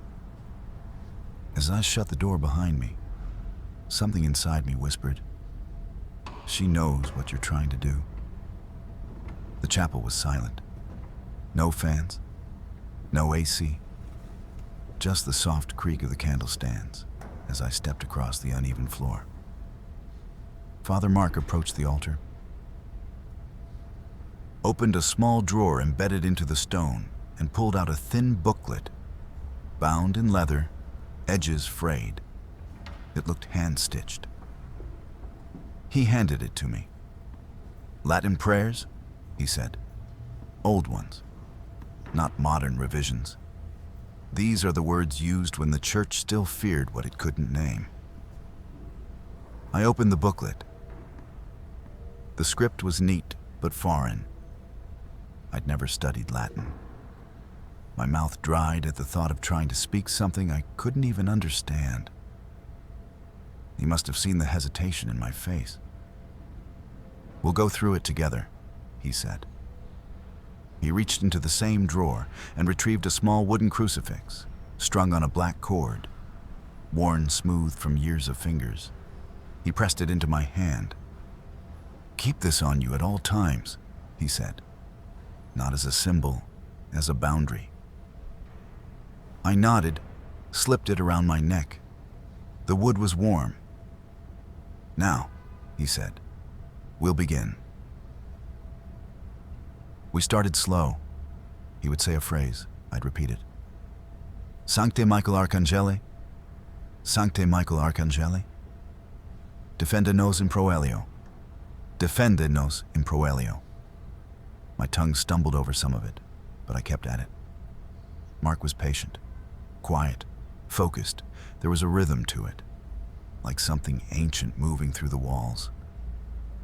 As I shut the door behind me, something inside me whispered, "She knows what you're trying to do." The chapel was silent. No fans, no AC, just the soft creak of the candlestands as I stepped across the uneven floor. Father Mark approached the altar, opened a small drawer embedded into the stone, and pulled out a thin booklet, bound in leather, edges frayed. It looked hand-stitched. He handed it to me. "Latin prayers," he said. "Old ones, not modern revisions. These are the words used when the church still feared what it couldn't name." I opened the booklet. The script was neat but foreign. I'd never studied Latin. My mouth dried at the thought of trying to speak something I couldn't even understand. He must have seen the hesitation in my face. "We'll go through it together," he said. He reached into the same drawer and retrieved a small wooden crucifix, strung on a black cord, worn smooth from years of fingers. He pressed it into my hand. "Keep this on you at all times," he said. "Not as a symbol, as a boundary." I nodded, slipped it around my neck. The wood was warm. "Now," he said, "we'll begin." We started slow. He would say a phrase. I'd repeat it. "Sancte Michael Arcangeli, Sancte Michael Arcangeli, defende nos in proelio, defende nos in proelio." My tongue stumbled over some of it, but I kept at it. Mark was patient, quiet, focused. There was a rhythm to it, like something ancient moving through the walls.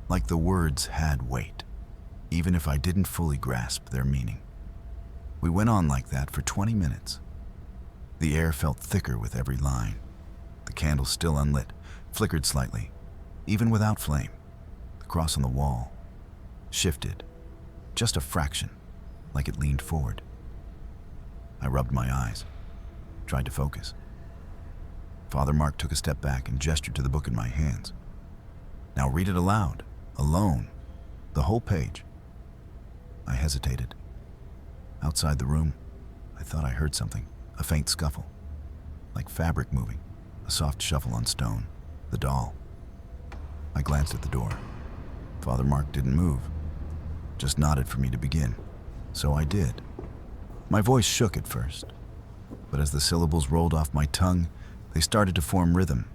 Like the words had weight, even if I didn't fully grasp their meaning. We went on like that for 20 minutes. The air felt thicker with every line. The candle, still unlit, flickered slightly, even without flame. The cross on the wall shifted, just a fraction, like it leaned forward. I rubbed my eyes, tried to focus. Father Mark took a step back and gestured to the book in my hands. "Now read it aloud, alone, the whole page." I hesitated. Outside the room, I thought I heard something, a faint scuffle, like fabric moving, a soft shuffle on stone, the doll. I glanced at the door. Father Mark didn't move, just nodded for me to begin. So I did. My voice shook at first, but as the syllables rolled off my tongue, they started to form rhythm,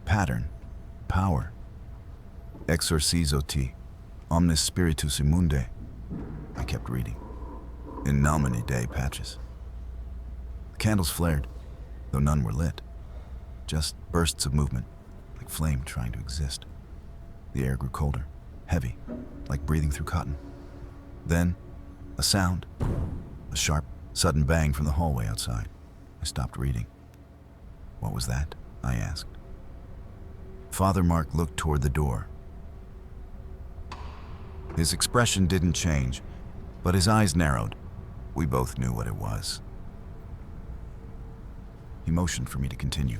pattern, power. "Exorcizo te, omnis spiritus immunde," I kept reading. "In nomine Dei patches." The candles flared, though none were lit. Just bursts of movement, like flame trying to exist. The air grew colder, heavy, like breathing through cotton. Then, a sound, a sharp, sudden bang from the hallway outside. I stopped reading. "What was that?" I asked. Father Mark looked toward the door. His expression didn't change, but his eyes narrowed. We both knew what it was. He motioned for me to continue.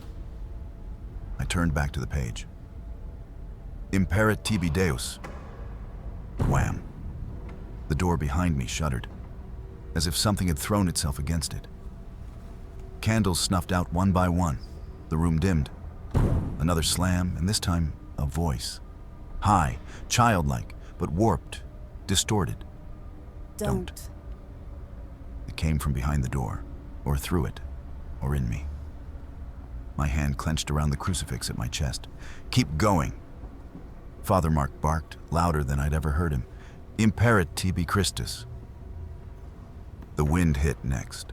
I turned back to the page. Imperit tibi Deus. Wham! The door behind me shuddered, as if something had thrown itself against it. Candles snuffed out one by one. The room dimmed. Another slam, and this time, a voice. High, childlike, but warped, distorted. Don't. It came from behind the door, or through it, or in me. My hand clenched around the crucifix at my chest. Keep going! Father Mark barked, louder than I'd ever heard him. Imperit tibi Christus. The wind hit next.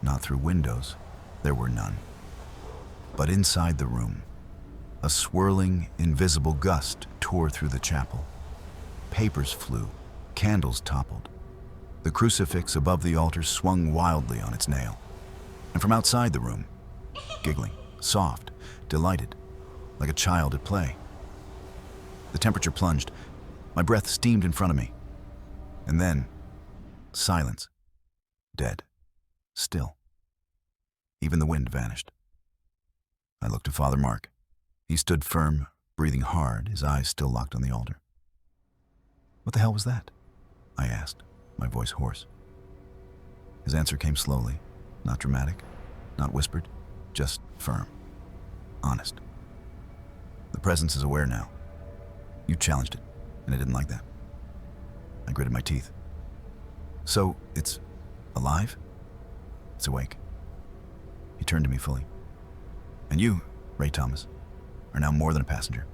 Not through windows, there were none. But inside the room, a swirling, invisible gust tore through the chapel. Papers flew, candles toppled. The crucifix above the altar swung wildly on its nail. And from outside the room, giggling, soft, delighted, like a child at play. The temperature plunged. My breath steamed in front of me. And then, silence. Dead. Still. Even the wind vanished. I looked at Father Mark. He stood firm, breathing hard, his eyes still locked on the altar. What the hell was that? I asked, my voice hoarse. His answer came slowly, not dramatic, not whispered, just firm, honest. The presence is aware now. You challenged it, and I didn't like that. I gritted my teeth. So, it's alive? It's awake. He turned to me fully. And you, Ray Thomas, are now more than a passenger.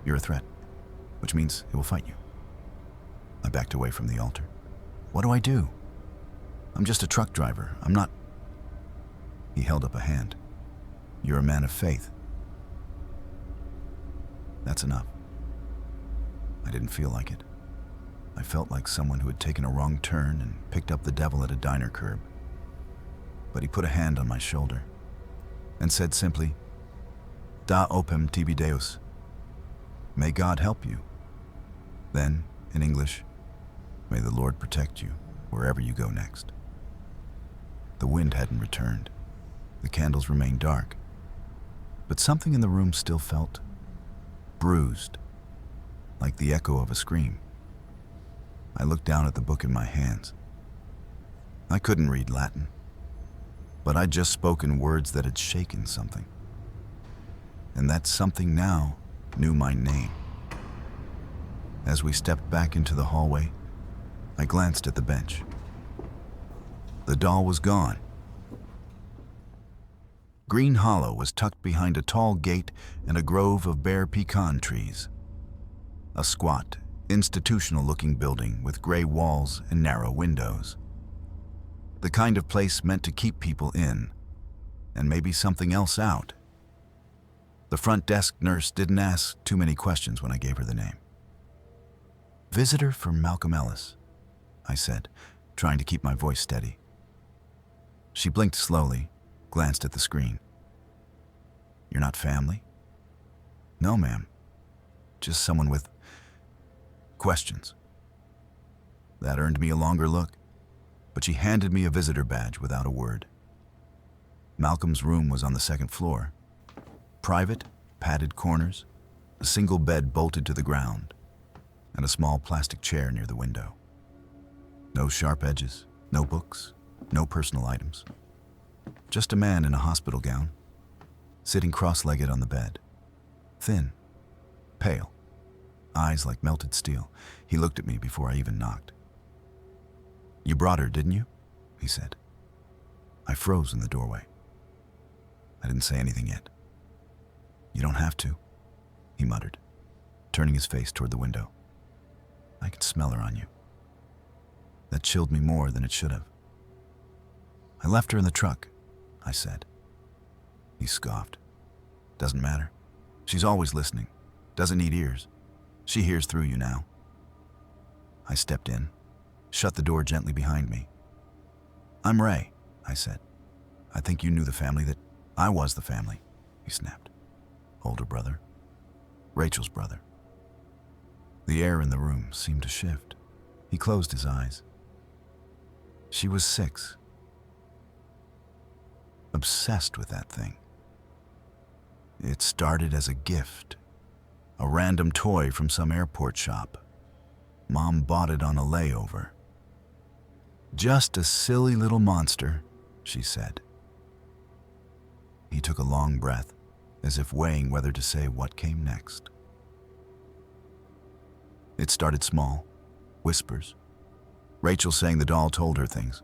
You're a threat, which means it will fight you. I backed away from the altar. What do I do? I'm just a truck driver. I'm not... He held up a hand. You're a man of faith. That's enough. I didn't feel like it. I felt like someone who had taken a wrong turn and picked up the devil at a diner curb. But he put a hand on my shoulder and said simply, Da opem tibi Deus. May God help you. Then, in English, may the Lord protect you wherever you go next. The wind hadn't returned. The candles remained dark. But something in the room still felt bruised, like the echo of a scream. I looked down at the book in my hands. I couldn't read Latin, but I'd just spoken words that had shaken something. And that something now knew my name. As we stepped back into the hallway, I glanced at the bench. The doll was gone. Green Hollow was tucked behind a tall gate and a grove of bare pecan trees. A squat, institutional-looking building with gray walls and narrow windows. The kind of place meant to keep people in, and maybe something else out. The front desk nurse didn't ask too many questions when I gave her the name. Visitor from Malcolm Ellis, I said, trying to keep my voice steady. She blinked slowly, glanced at the screen. You're not family? No, ma'am. Just someone with questions. That earned me a longer look, but she handed me a visitor badge without a word. Malcolm's room was on the second floor. Private, padded corners, a single bed bolted to the ground, and a small plastic chair near the window. No sharp edges, no books, no personal items. Just a man in a hospital gown, sitting cross-legged on the bed. Thin, pale, eyes like melted steel. He looked at me before I even knocked. You brought her, didn't you? He said. I froze in the doorway. I didn't say anything yet. You don't have to, he muttered, turning his face toward the window. I can smell her on you. That chilled me more than it should have. I left her in the truck, I said. He scoffed. Doesn't matter. She's always listening. Doesn't need ears. She hears through you now. I stepped in, shut the door gently behind me. I'm Ray, I said. I think you knew the family that I was the family, he snapped. Older brother. Rachel's brother. The air in the room seemed to shift. He closed his eyes. She was 6. obsessed with that thing. It started as a gift, a random toy from some airport shop. Mom bought it on a layover. "Just a silly little monster," she said. He took a long breath, as if weighing whether to say what came next. It started small, whispers. Rachel saying the doll told her things,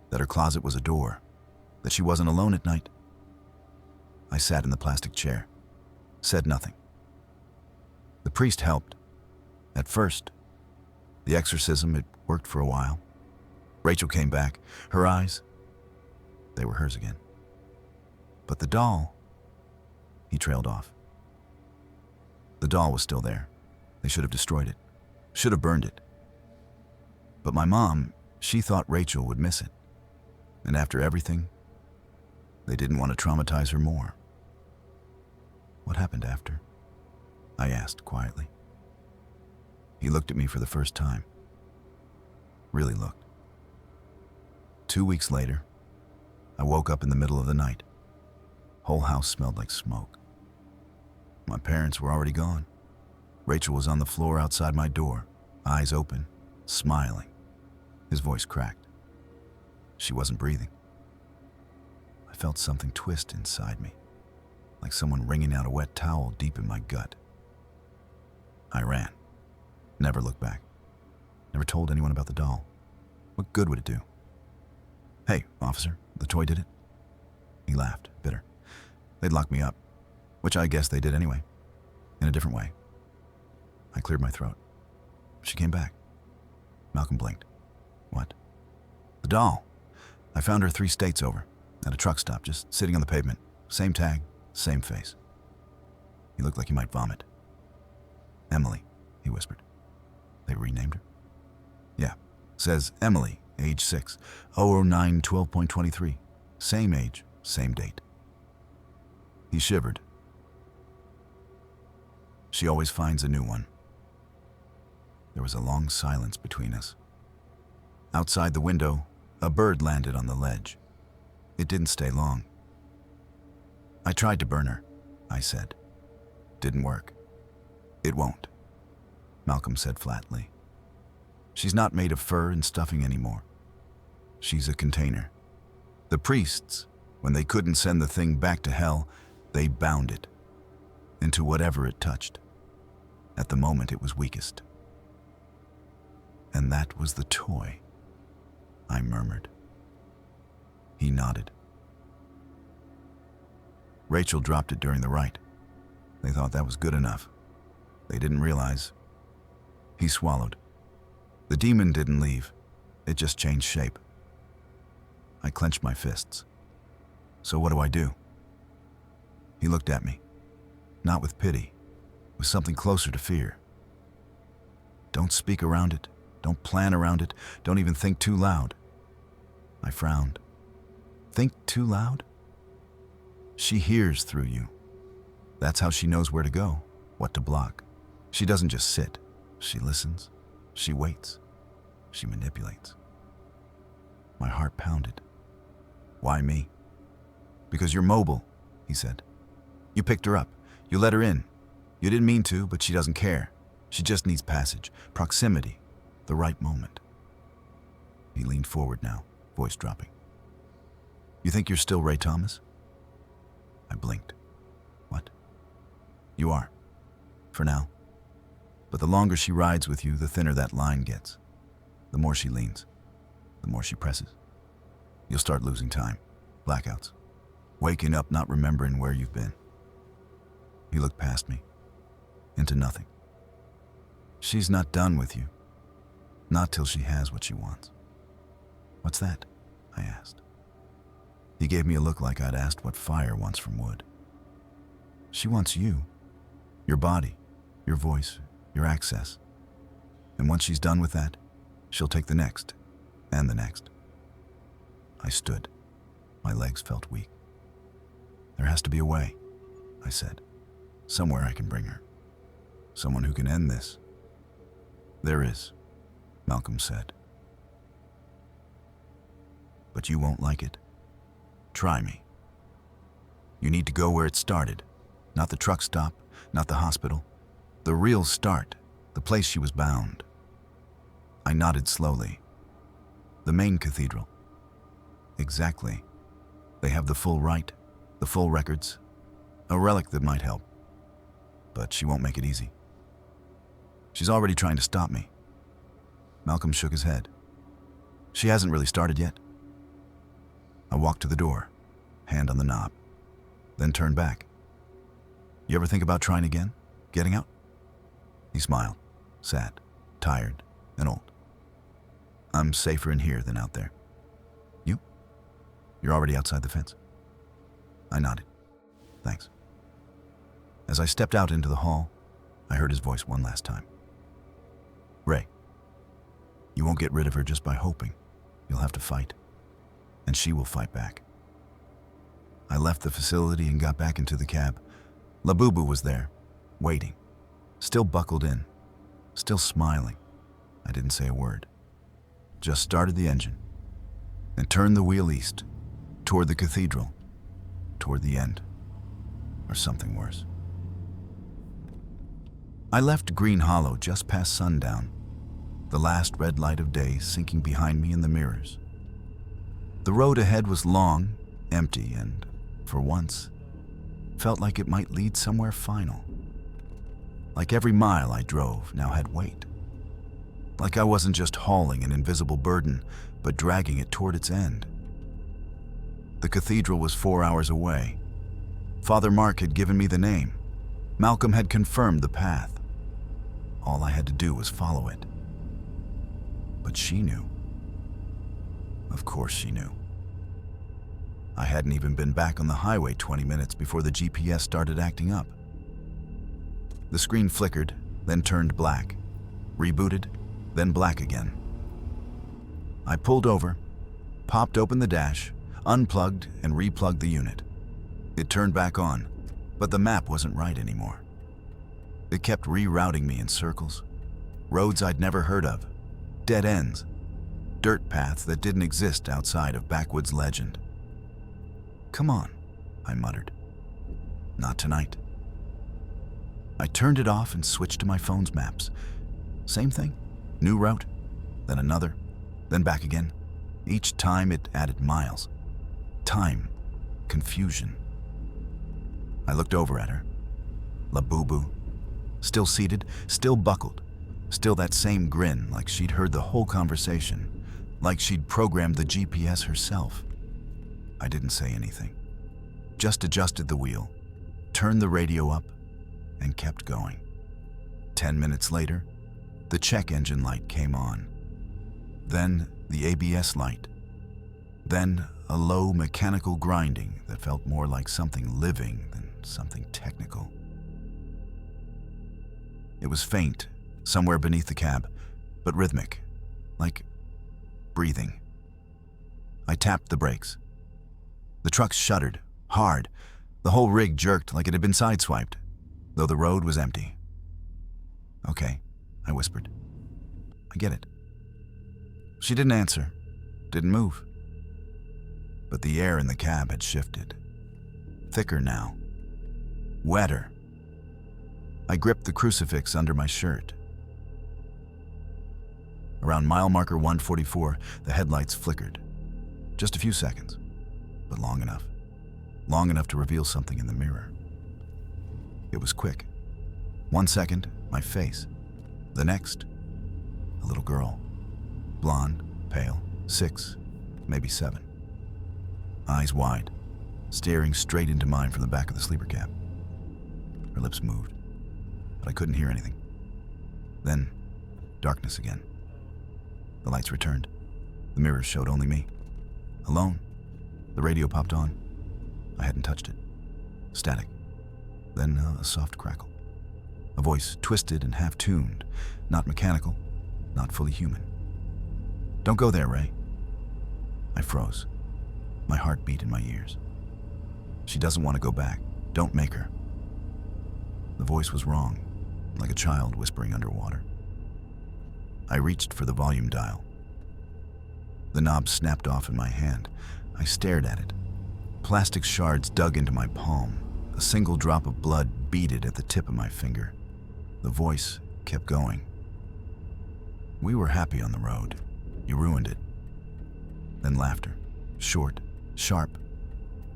that her closet was a door, that she wasn't alone at night. I sat in the plastic chair, said nothing. The priest helped. At first, the exorcism, it worked for a while. Rachel came back. Her eyes, they were hers again. But the doll, he trailed off. The doll was still there. They should have destroyed it, should have burned it. But my mom, she thought Rachel would miss it. And after everything, they didn't want to traumatize her more. "What happened after?" I asked quietly. He looked at me for the first time. Really looked. 2 weeks later, I woke up in the middle of the night. Whole house smelled like smoke. My parents were already gone. Rachel was on the floor outside my door, eyes open, smiling. His voice cracked. She wasn't breathing. I felt something twist inside me, like someone wringing out a wet towel deep in my gut. I ran. Never looked back. Never told anyone about the doll. What good would it do? "Hey, officer, the toy did it?" He laughed, bitter. "They'd lock me up," which I guess they did anyway, in a different way. I cleared my throat. She came back. Malcolm blinked. "What?" "The doll. I found her 3 states over, at a truck stop, just sitting on the pavement. Same tag, same face." He looked like he might vomit. "Emily," he whispered. "They renamed her?" "Yeah. Says Emily, age 6, 009-12.23. Same age, same date." He shivered. "She always finds a new one." There was a long silence between us. Outside the window, a bird landed on the ledge. It didn't stay long. "I tried to burn her," I said. "Didn't work." "It won't," Malcolm said flatly. "She's not made of fur and stuffing anymore. She's a container. The priests, when they couldn't send the thing back to hell, they bound it into whatever it touched. At the moment it was weakest." "And that was the toy," I murmured. He nodded. "Rachel dropped it during the rite. They thought that was good enough. They didn't realize." He swallowed. "The demon didn't leave. It just changed shape." I clenched my fists. "So what do I do?" He looked at me, not with pity, with something closer to fear. "Don't speak around it. Don't plan around it. Don't even think too loud." I frowned. "Think too loud?" "She hears through you. That's how she knows where to go, what to block. She doesn't just sit. She listens. She waits. She manipulates." My heart pounded. "Why me?" "Because you're mobile," he said. "You picked her up. You let her in. You didn't mean to, but she doesn't care. She just needs passage, proximity, the right moment." He leaned forward now, voice dropping. "You think you're still Ray Thomas?" I blinked. "What?" "You are. For now. But the longer she rides with you, the thinner that line gets. The more she leans, the more she presses. You'll start losing time, blackouts, waking up not remembering where you've been." He looked past me, into nothing. "She's not done with you. Not till she has what she wants." "What's that?" I asked. He gave me a look like I'd asked what fire wants from wood. "She wants you, your body, your voice, your access. And once she's done with that, she'll take the next, and the next." I stood. My legs felt weak. "There has to be a way," I said. "Somewhere I can bring her. Someone who can end this." "There is," Malcolm said. "But you won't like it. Try me." You need to go where it started. Not the truck stop, not the hospital. The real start, the place she was bound. I nodded slowly. The main cathedral. Exactly. They have the full right, the full records. A relic that might help. But she won't make it easy. She's already trying to stop me. Malcolm shook his head. She hasn't really started yet. I walked to the door, hand on the knob, then turned back. You ever think about trying again? Getting out? He smiled, sad, tired, and old. I'm safer in here than out there. You? You're already outside the fence? I nodded. Thanks. As I stepped out into the hall, I heard his voice one last time. Ray, you won't get rid of her just by hoping. You'll have to fight. And she will fight back. I left the facility and got back into the cab. Labubu was there, waiting, still buckled in, still smiling. I didn't say a word. Just started the engine and turned the wheel east, toward the cathedral, toward the end, or something worse. I left Green Hollow just past sundown, the last red light of day sinking behind me in the mirrors. The road ahead was long, empty, and, for once, felt like it might lead somewhere final. Like every mile I drove now had weight. Like I wasn't just hauling an invisible burden, but dragging it toward its end. The cathedral was 4 hours away. Father Mark had given me the name. Malcolm had confirmed the path. All I had to do was follow it. But she knew. Of course she knew. I hadn't even been back on the highway 20 minutes before the GPS started acting up. The screen flickered, then turned black, rebooted, then black again. I pulled over, popped open the dash, unplugged and replugged the unit. It turned back on, but the map wasn't right anymore. It kept rerouting me in circles, roads I'd never heard of, dead ends, dirt paths that didn't exist outside of backwoods legend. Come on, I muttered. Not tonight. I turned it off and switched to my phone's maps. Same thing, new route, then another, then back again. Each time it added miles, time, confusion. I looked over at her. Labubu, still seated, still buckled, still that same grin like she'd heard the whole conversation, like she'd programmed the GPS herself. I didn't say anything, just adjusted the wheel, turned the radio up, and kept going. 10 minutes later, the check engine light came on. Then the ABS light. Then a low mechanical grinding that felt more like something living than something technical. It was faint, somewhere beneath the cab, but rhythmic, like breathing. I tapped the brakes. The truck shuddered, hard. The whole rig jerked like it had been sideswiped, though the road was empty. Okay, I whispered. I get it. She didn't answer, didn't move. But the air in the cab had shifted. Thicker now. Wetter. I gripped the crucifix under my shirt. Around mile marker 144, the headlights flickered. Just a few seconds, but long enough. Long enough to reveal something in the mirror. It was quick. 1 second, my face. The next, a little girl. Blonde, pale, 6, maybe 7. Eyes wide, staring straight into mine from the back of the sleeper cab. Her lips moved, but I couldn't hear anything. Then, darkness again. The lights returned. The mirrors showed only me. Alone. The radio popped on. I hadn't touched it. Static. Then a soft crackle. A voice twisted and half-tuned, not mechanical, not fully human. Don't go there, Ray. I froze. My heart beat in my ears. She doesn't want to go back. Don't make her. The voice was wrong, like a child whispering underwater. I reached for the volume dial. The knob snapped off in my hand. I stared at it. plastic shards dug into my palm. A single drop of blood beaded at the tip of my finger. The voice kept going. We were happy on the road. You ruined it. Then laughter. Short, sharp,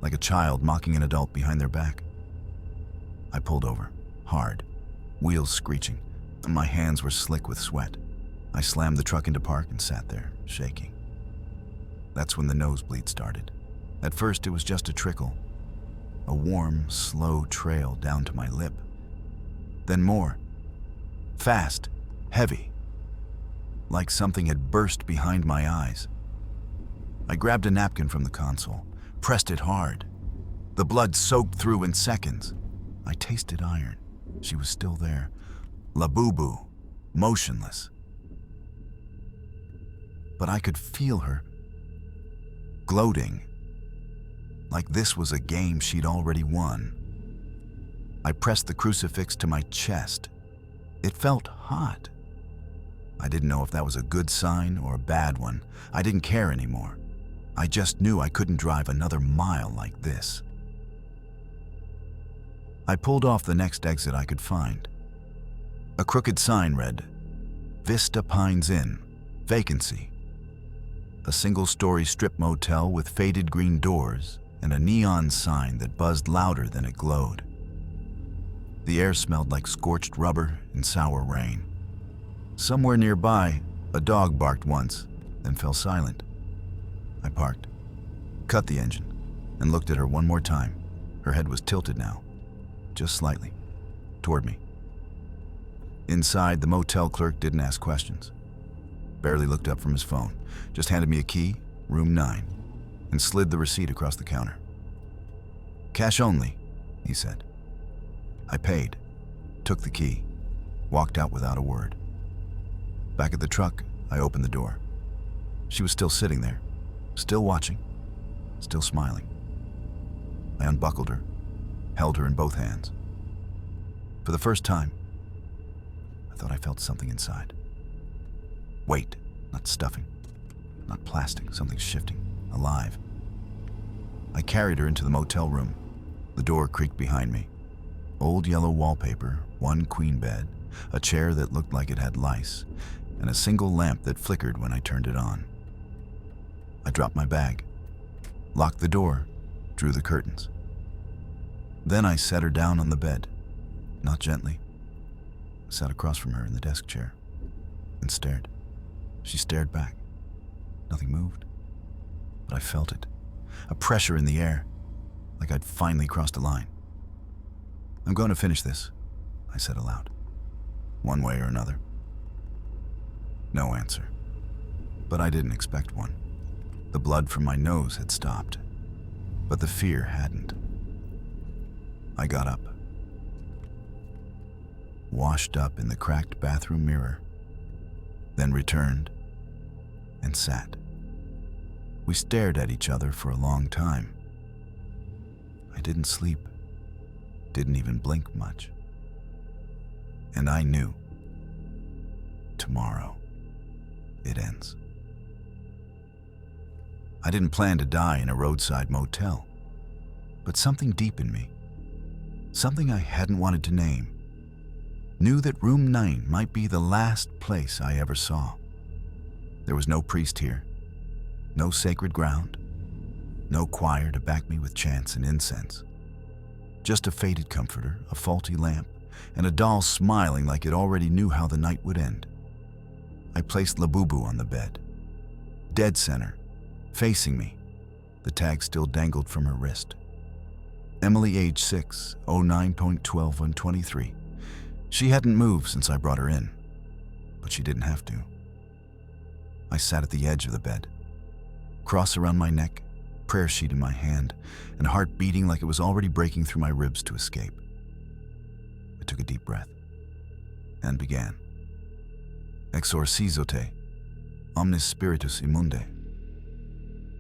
like a child mocking an adult behind their back. I pulled over, hard, wheels screeching, and my hands were slick with sweat. I slammed the truck into park and sat there, shaking. That's when the nosebleed started. At first, it was just a trickle, a warm, slow trail down to my lip. Then more. Fast, heavy, like something had burst behind my eyes. I grabbed a napkin from the console, pressed it hard. The blood soaked through in seconds. I tasted iron. She was still there. Labubu, motionless. But I could feel her, gloating, like this was a game she'd already won. I pressed the crucifix to my chest. It felt hot. I didn't know if that was a good sign or a bad one. I didn't care anymore. I just knew I couldn't drive another mile like this. I pulled off the next exit I could find. A crooked sign read, Vista Pines Inn, vacancy. A single-story strip motel with faded green doors and a neon sign that buzzed louder than it glowed. The air smelled like scorched rubber and sour rain. Somewhere nearby, a dog barked once, then fell silent. I parked, cut the engine, and looked at her one more time. Her head was tilted now, just slightly, toward me. Inside, the motel clerk didn't ask questions. Barely looked up from his phone, just handed me a key, room 9, and slid the receipt across the counter. Cash only, he said. I paid, took the key, walked out without a word. Back at the truck, I opened the door. She was still sitting there, still watching, still smiling. I unbuckled her, held her in both hands. For the first time, I thought I felt something inside. Weight, not stuffing, not plastic, something shifting, alive. I carried her into the motel room. The door creaked behind me. Old yellow wallpaper, one queen bed, a chair that looked like it had lice, and a single lamp that flickered when I turned it on. I dropped my bag, locked the door, drew the curtains. Then I set her down on the bed, not gently. I sat across from her in the desk chair and stared. She stared back. Nothing moved, but I felt it, a pressure in the air, like I'd finally crossed a line. I'm going to finish this, I said aloud, one way or another. No answer, but I didn't expect one. The blood from my nose had stopped, but the fear hadn't. I got up, washed up in the cracked bathroom mirror, then returned and sat. We stared at each other for a long time. I didn't sleep, didn't even blink much. And I knew, tomorrow it ends. I didn't plan to die in a roadside motel, but something deep in me, something I hadn't wanted to name, knew that room 9 might be the last place I ever saw. There was no priest here, no sacred ground, no choir to back me with chants and incense. Just a faded comforter, a faulty lamp, and a doll smiling like it already knew how the night would end. I placed Labubu on the bed, dead center, facing me. The tag still dangled from her wrist. Emily, age 6, 09.12 on 23. She hadn't moved since I brought her in, but she didn't have to. I sat at the edge of the bed, cross around my neck, prayer sheet in my hand, and heart beating like it was already breaking through my ribs to escape. I took a deep breath and began. Exorcizote, omnis spiritus immunde.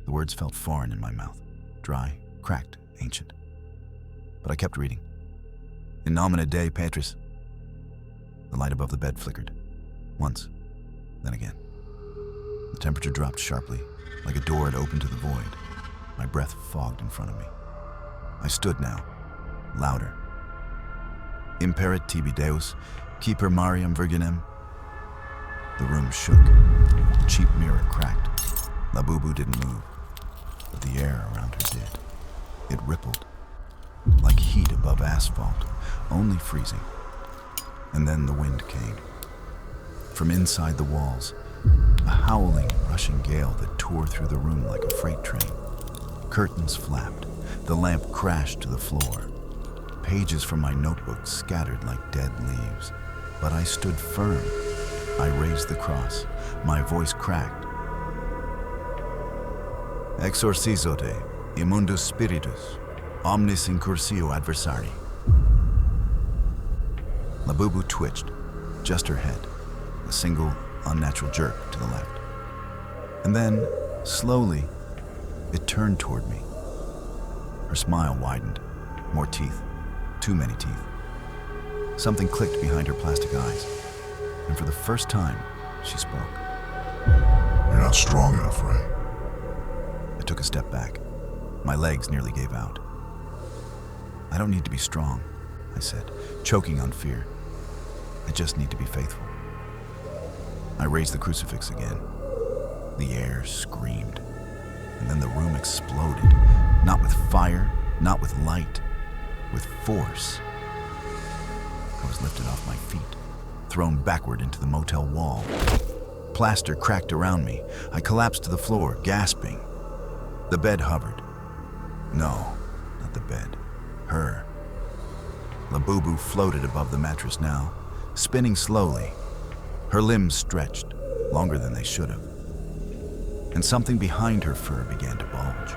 The words felt foreign in my mouth, dry, cracked, ancient. But I kept reading. In nomine Dei Patris. The light above the bed flickered. Once, then again. The temperature dropped sharply, like a door had opened to the void. My breath fogged in front of me. I stood now, louder. Imperit tibi Deus, keeper Mariam Virginem. The room shook. The cheap mirror cracked. Labubu didn't move, but the air around her did. It rippled, like heat above asphalt, only freezing. And then the wind came. From inside the walls, a howling, rushing gale that tore through the room like a freight train. Curtains flapped. The lamp crashed to the floor. Pages from my notebook scattered like dead leaves. But I stood firm. I raised the cross. My voice cracked. Exorcizote, immundus spiritus, omnis incursio adversari. Labubu twitched, just her head, a single, unnatural jerk to the left. And then, slowly, it turned toward me. Her smile widened. More teeth. Too many teeth. Something clicked behind her plastic eyes. And for the first time, she spoke. You're not strong enough, Ray. I took a step back. My legs nearly gave out. I don't need to be strong, I said, choking on fear. I just need to be faithful. I raised the crucifix again. The air screamed. And then the room exploded. Not with fire, not with light, with force. I was lifted off my feet, thrown backward into the motel wall. Plaster cracked around me. I collapsed to the floor, gasping. The bed hovered. No, not the bed. Her. Labubu floated above the mattress now, spinning slowly. Her limbs stretched, longer than they should have. And something behind her fur began to bulge,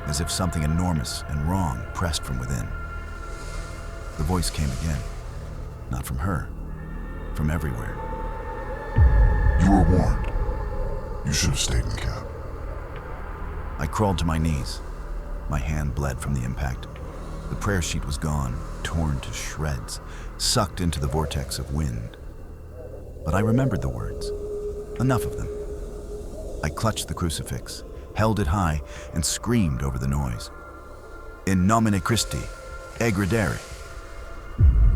as if something enormous and wrong pressed from within. The voice came again, not from her, from everywhere. You were warned. You should have stayed in the cab. I crawled to my knees. My hand bled from the impact. The prayer sheet was gone, torn to shreds, sucked into the vortex of wind. But I remembered the words, enough of them. I clutched the crucifix, held it high, and screamed over the noise. In nomine Christi, egredere.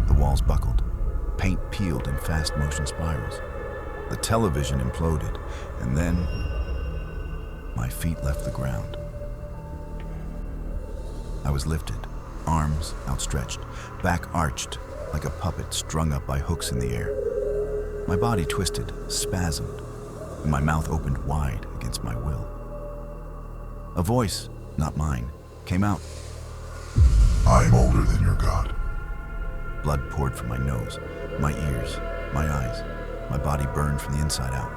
The walls buckled. Paint peeled in fast motion spirals. The television imploded, and then my feet left the ground. I was lifted, arms outstretched, back arched like a puppet strung up by hooks in the air. My body twisted, spasmed, and my mouth opened wide against my will. A voice, not mine, came out. I'm older than your God. Blood poured from my nose, my ears, my eyes. My body burned from the inside out.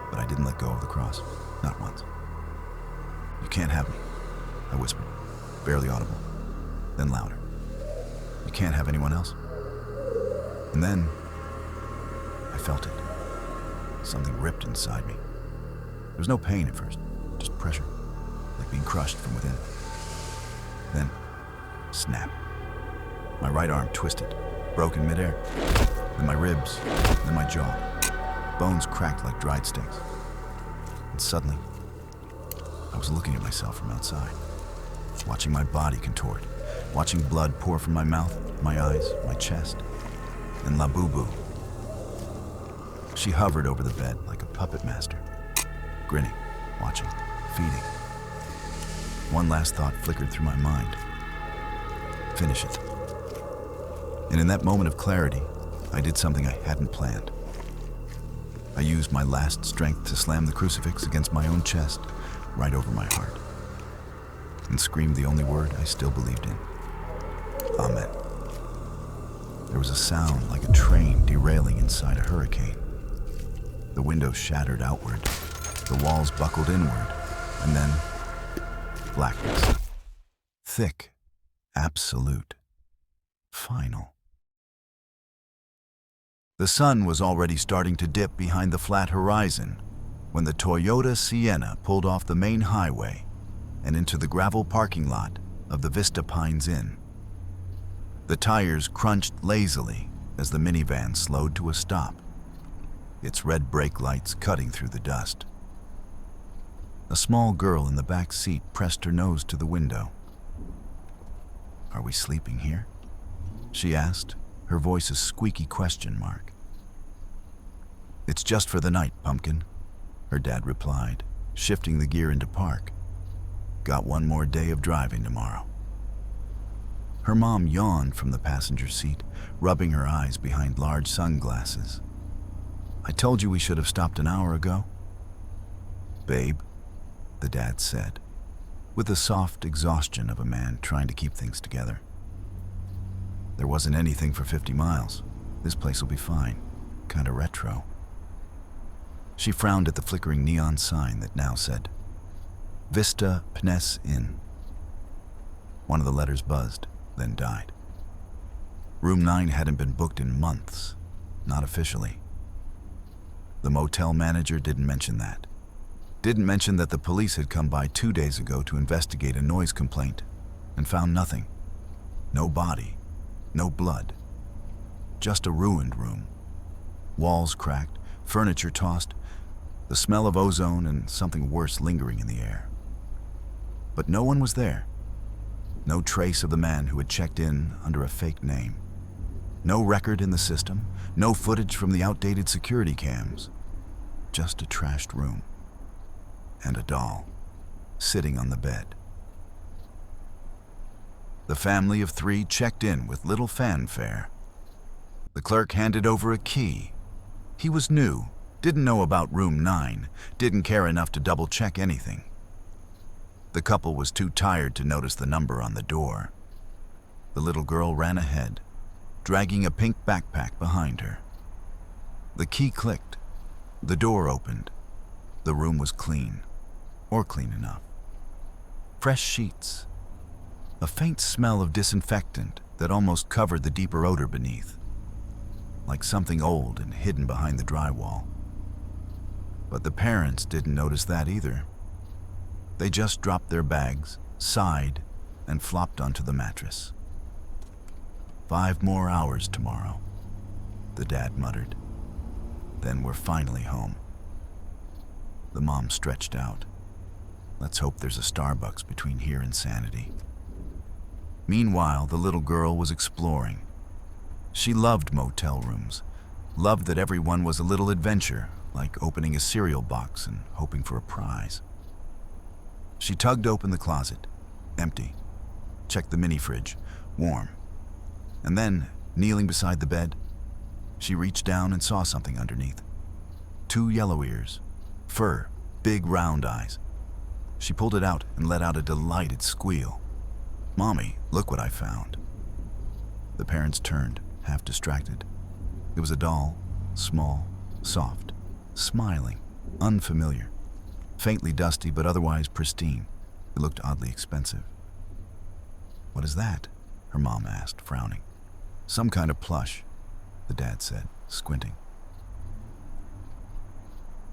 But I didn't let go of the cross, not once. You can't have me, I whispered, barely audible, then louder. You can't have anyone else. And then I felt it. Something ripped inside me. There was no pain at first, just pressure, like being crushed from within. Then, snap. My right arm twisted, broke in midair. Then my ribs, then my jaw. Bones cracked like dried sticks. And suddenly, I was looking at myself from outside, watching my body contort, watching blood pour from my mouth, my eyes, my chest. And Labubu. She hovered over the bed like a puppet master, grinning, watching, feeding. One last thought flickered through my mind. Finish it. And in that moment of clarity, I did something I hadn't planned. I used my last strength to slam the crucifix against my own chest, right over my heart, and screamed the only word I still believed in. Amen. There was a sound like a train derailing inside a hurricane. The windows shattered outward, the walls buckled inward, and then blackness. Thick, absolute, final. The sun was already starting to dip behind the flat horizon when the Toyota Sienna pulled off the main highway and into the gravel parking lot of the Vista Pines Inn. The tires crunched lazily as the minivan slowed to a stop, its red brake lights cutting through the dust. A small girl in the back seat pressed her nose to the window. Are we sleeping here? She asked, her voice a squeaky question mark. It's just for the night, Pumpkin, her dad replied, shifting the gear into park. Got one more day of driving tomorrow. Her mom yawned from the passenger seat, rubbing her eyes behind large sunglasses. I told you we should have stopped an hour ago. Babe, the dad said, with the soft exhaustion of a man trying to keep things together. There wasn't anything for 50 miles. This place will be fine. Kinda retro. She frowned at the flickering neon sign that now said, Vista Pnes Inn. One of the letters buzzed, then died. Room 9 hadn't been booked in months, not officially. The motel manager didn't mention that. Didn't mention that the police had come by 2 days ago to investigate a noise complaint and found nothing. No body, no blood. Just a ruined room. Walls cracked, furniture tossed, the smell of ozone and something worse lingering in the air. But no one was there. No trace of the man who had checked in under a fake name. No record in the system, no footage from the outdated security cams. Just a trashed room. And a doll, sitting on the bed. The family of 3 checked in with little fanfare. The clerk handed over a key. He was new, didn't know about room 9, didn't care enough to double-check anything. The couple was too tired to notice the number on the door. The little girl ran ahead, dragging a pink backpack behind her. The key clicked. The door opened. The room was clean, or clean enough. Fresh sheets. A faint smell of disinfectant that almost covered the deeper odor beneath, like something old and hidden behind the drywall. But the parents didn't notice that either. They just dropped their bags, sighed, and flopped onto the mattress. 5 more hours tomorrow, the dad muttered. Then we're finally home. The mom stretched out. Let's hope there's a Starbucks between here and sanity. Meanwhile, the little girl was exploring. She loved motel rooms, loved that everyone was a little adventure, like opening a cereal box and hoping for a prize. She tugged open the closet, empty, checked the mini fridge, warm. And then, kneeling beside the bed, she reached down and saw something underneath. 2 yellow ears, fur, big round eyes. She pulled it out and let out a delighted squeal. Mommy, look what I found. The parents turned, half distracted. It was a doll, small, soft, smiling, unfamiliar. Faintly dusty, but otherwise pristine. It looked oddly expensive. What is that? Her mom asked, frowning. Some kind of plush, the dad said, squinting.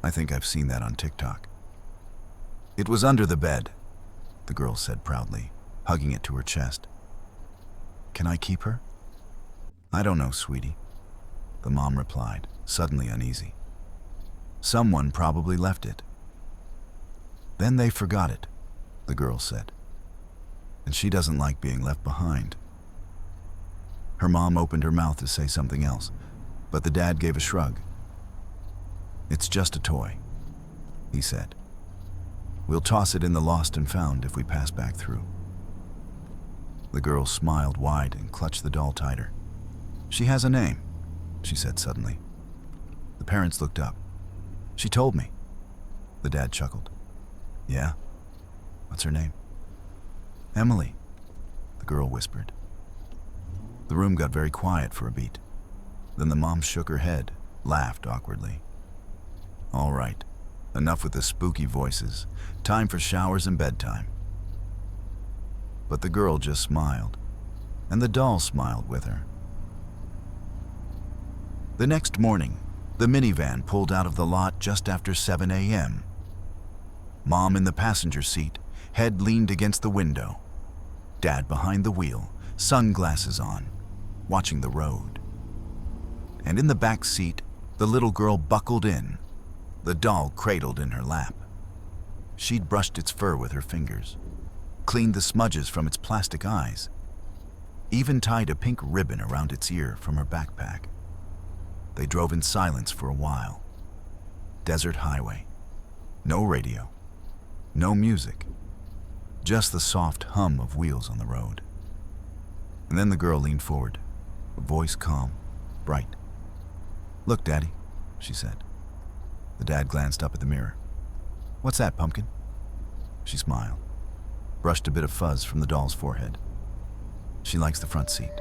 I think I've seen that on TikTok. It was under the bed, the girl said proudly, hugging it to her chest. Can I keep her? I don't know, sweetie, the mom replied, suddenly uneasy. Someone probably left it. Then they forgot it, the girl said. And she doesn't like being left behind. Her mom opened her mouth to say something else, but the dad gave a shrug. It's just a toy, he said. We'll toss it in the lost and found if we pass back through. The girl smiled wide and clutched the doll tighter. She has a name, she said suddenly. The parents looked up. She told me. The dad chuckled. Yeah? What's her name? Emily, the girl whispered. The room got very quiet for a beat. Then the mom shook her head, laughed awkwardly. All right, enough with the spooky voices. Time for showers and bedtime. But the girl just smiled, and the doll smiled with her. The next morning, the minivan pulled out of the lot just after 7 a.m. Mom in the passenger seat, head leaned against the window. Dad behind the wheel, sunglasses on, watching the road. And in the back seat, the little girl buckled in, the doll cradled in her lap. She'd brushed its fur with her fingers, cleaned the smudges from its plastic eyes. even tied a pink ribbon around its ear from her backpack. They drove in silence for a while. Desert highway. No radio. No music. Just the soft hum of wheels on the road. And then the girl leaned forward, her voice calm, bright. "Look, Daddy," she said. The dad glanced up at the mirror. "What's that, Pumpkin?" She smiled, brushed a bit of fuzz from the doll's forehead. "She likes the front seat."